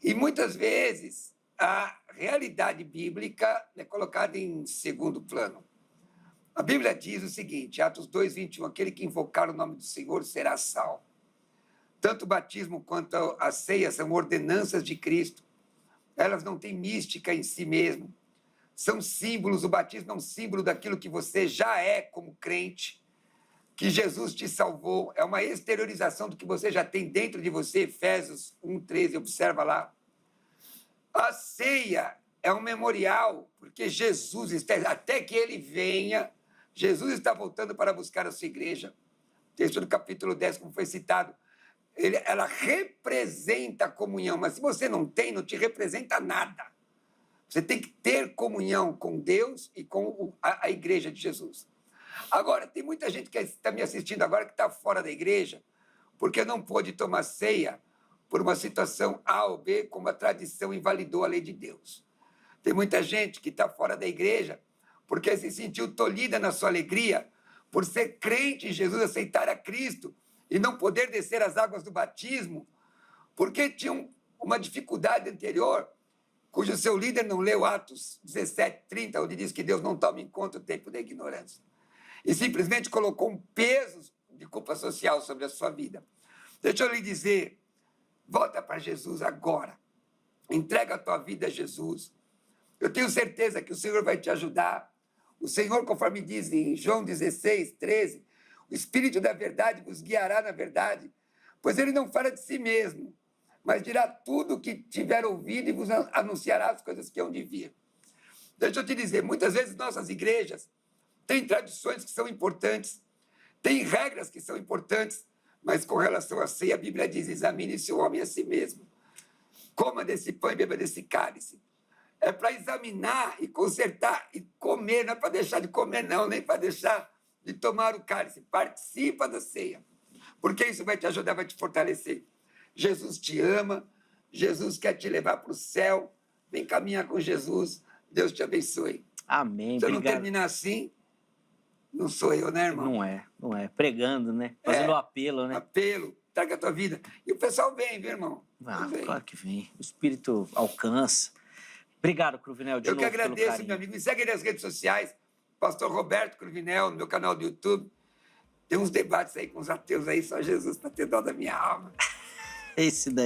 E, muitas vezes, a realidade bíblica é colocada em segundo plano. A Bíblia diz o seguinte, Atos 2:21, aquele que invocar o nome do Senhor será salvo. Tanto o batismo quanto a ceia são ordenanças de Cristo. Elas não têm mística em si mesmo. São símbolos, o batismo é um símbolo daquilo que você já é como crente, que Jesus te salvou, é uma exteriorização do que você já tem dentro de você, Efésios 1:13, observa lá. A ceia é um memorial, porque Jesus está, até que ele venha, Jesus está voltando para buscar a sua igreja. Texto do capítulo 10, como foi citado, ela representa a comunhão, mas se você não tem, não te representa nada. Você tem que ter comunhão com Deus e com a igreja de Jesus. Agora, tem muita gente que está me assistindo agora que está fora da igreja porque não pôde tomar ceia por uma situação A ou B, como a tradição invalidou a lei de Deus. Tem muita gente que está fora da igreja porque se sentiu tolhida na sua alegria por ser crente em Jesus, aceitar a Cristo e não poder descer as águas do batismo, porque tinha uma dificuldade anterior, cujo seu líder não leu Atos 17:30, onde diz que Deus não toma em conta o tempo da ignorância. E simplesmente colocou um peso de culpa social sobre a sua vida. Deixa eu lhe dizer, volta para Jesus agora. Entrega a tua vida a Jesus. Eu tenho certeza que o Senhor vai te ajudar. O Senhor, conforme diz em João 16:13, o Espírito da verdade vos guiará na verdade, pois ele não fala de si mesmo, mas dirá tudo o que tiver ouvido e vos anunciará as coisas que hão de vir. Deixa eu te dizer, muitas vezes nossas igrejas têm tradições que são importantes, têm regras que são importantes, mas com relação à ceia, a Bíblia diz, examine-se o homem a si mesmo. Coma desse pão e beba desse cálice. É para examinar e consertar e comer, não é para deixar de comer, não, nem para deixar de tomar o cálice. Participa da ceia, porque isso vai te ajudar, vai te fortalecer. Jesus te ama, Jesus quer te levar para o céu. Vem caminhar com Jesus, Deus te abençoe. Amém, Se eu não obrigado. terminar assim, não sou eu, né, irmão? Não é. Pregando, né? Fazendo o apelo, né? Apelo, traga a tua vida. E o pessoal vem, viu, irmão? Vem. Claro que vem. O Espírito alcança. Obrigado, Cruvinel, de Eu novo que pelo agradeço, carinho. meu amigo. Me segue nas redes sociais, Pastor Roberto Cruvinel, no meu canal do YouTube. Tem uns debates aí com os ateus aí, só Jesus para ter dó da minha alma. Esse daí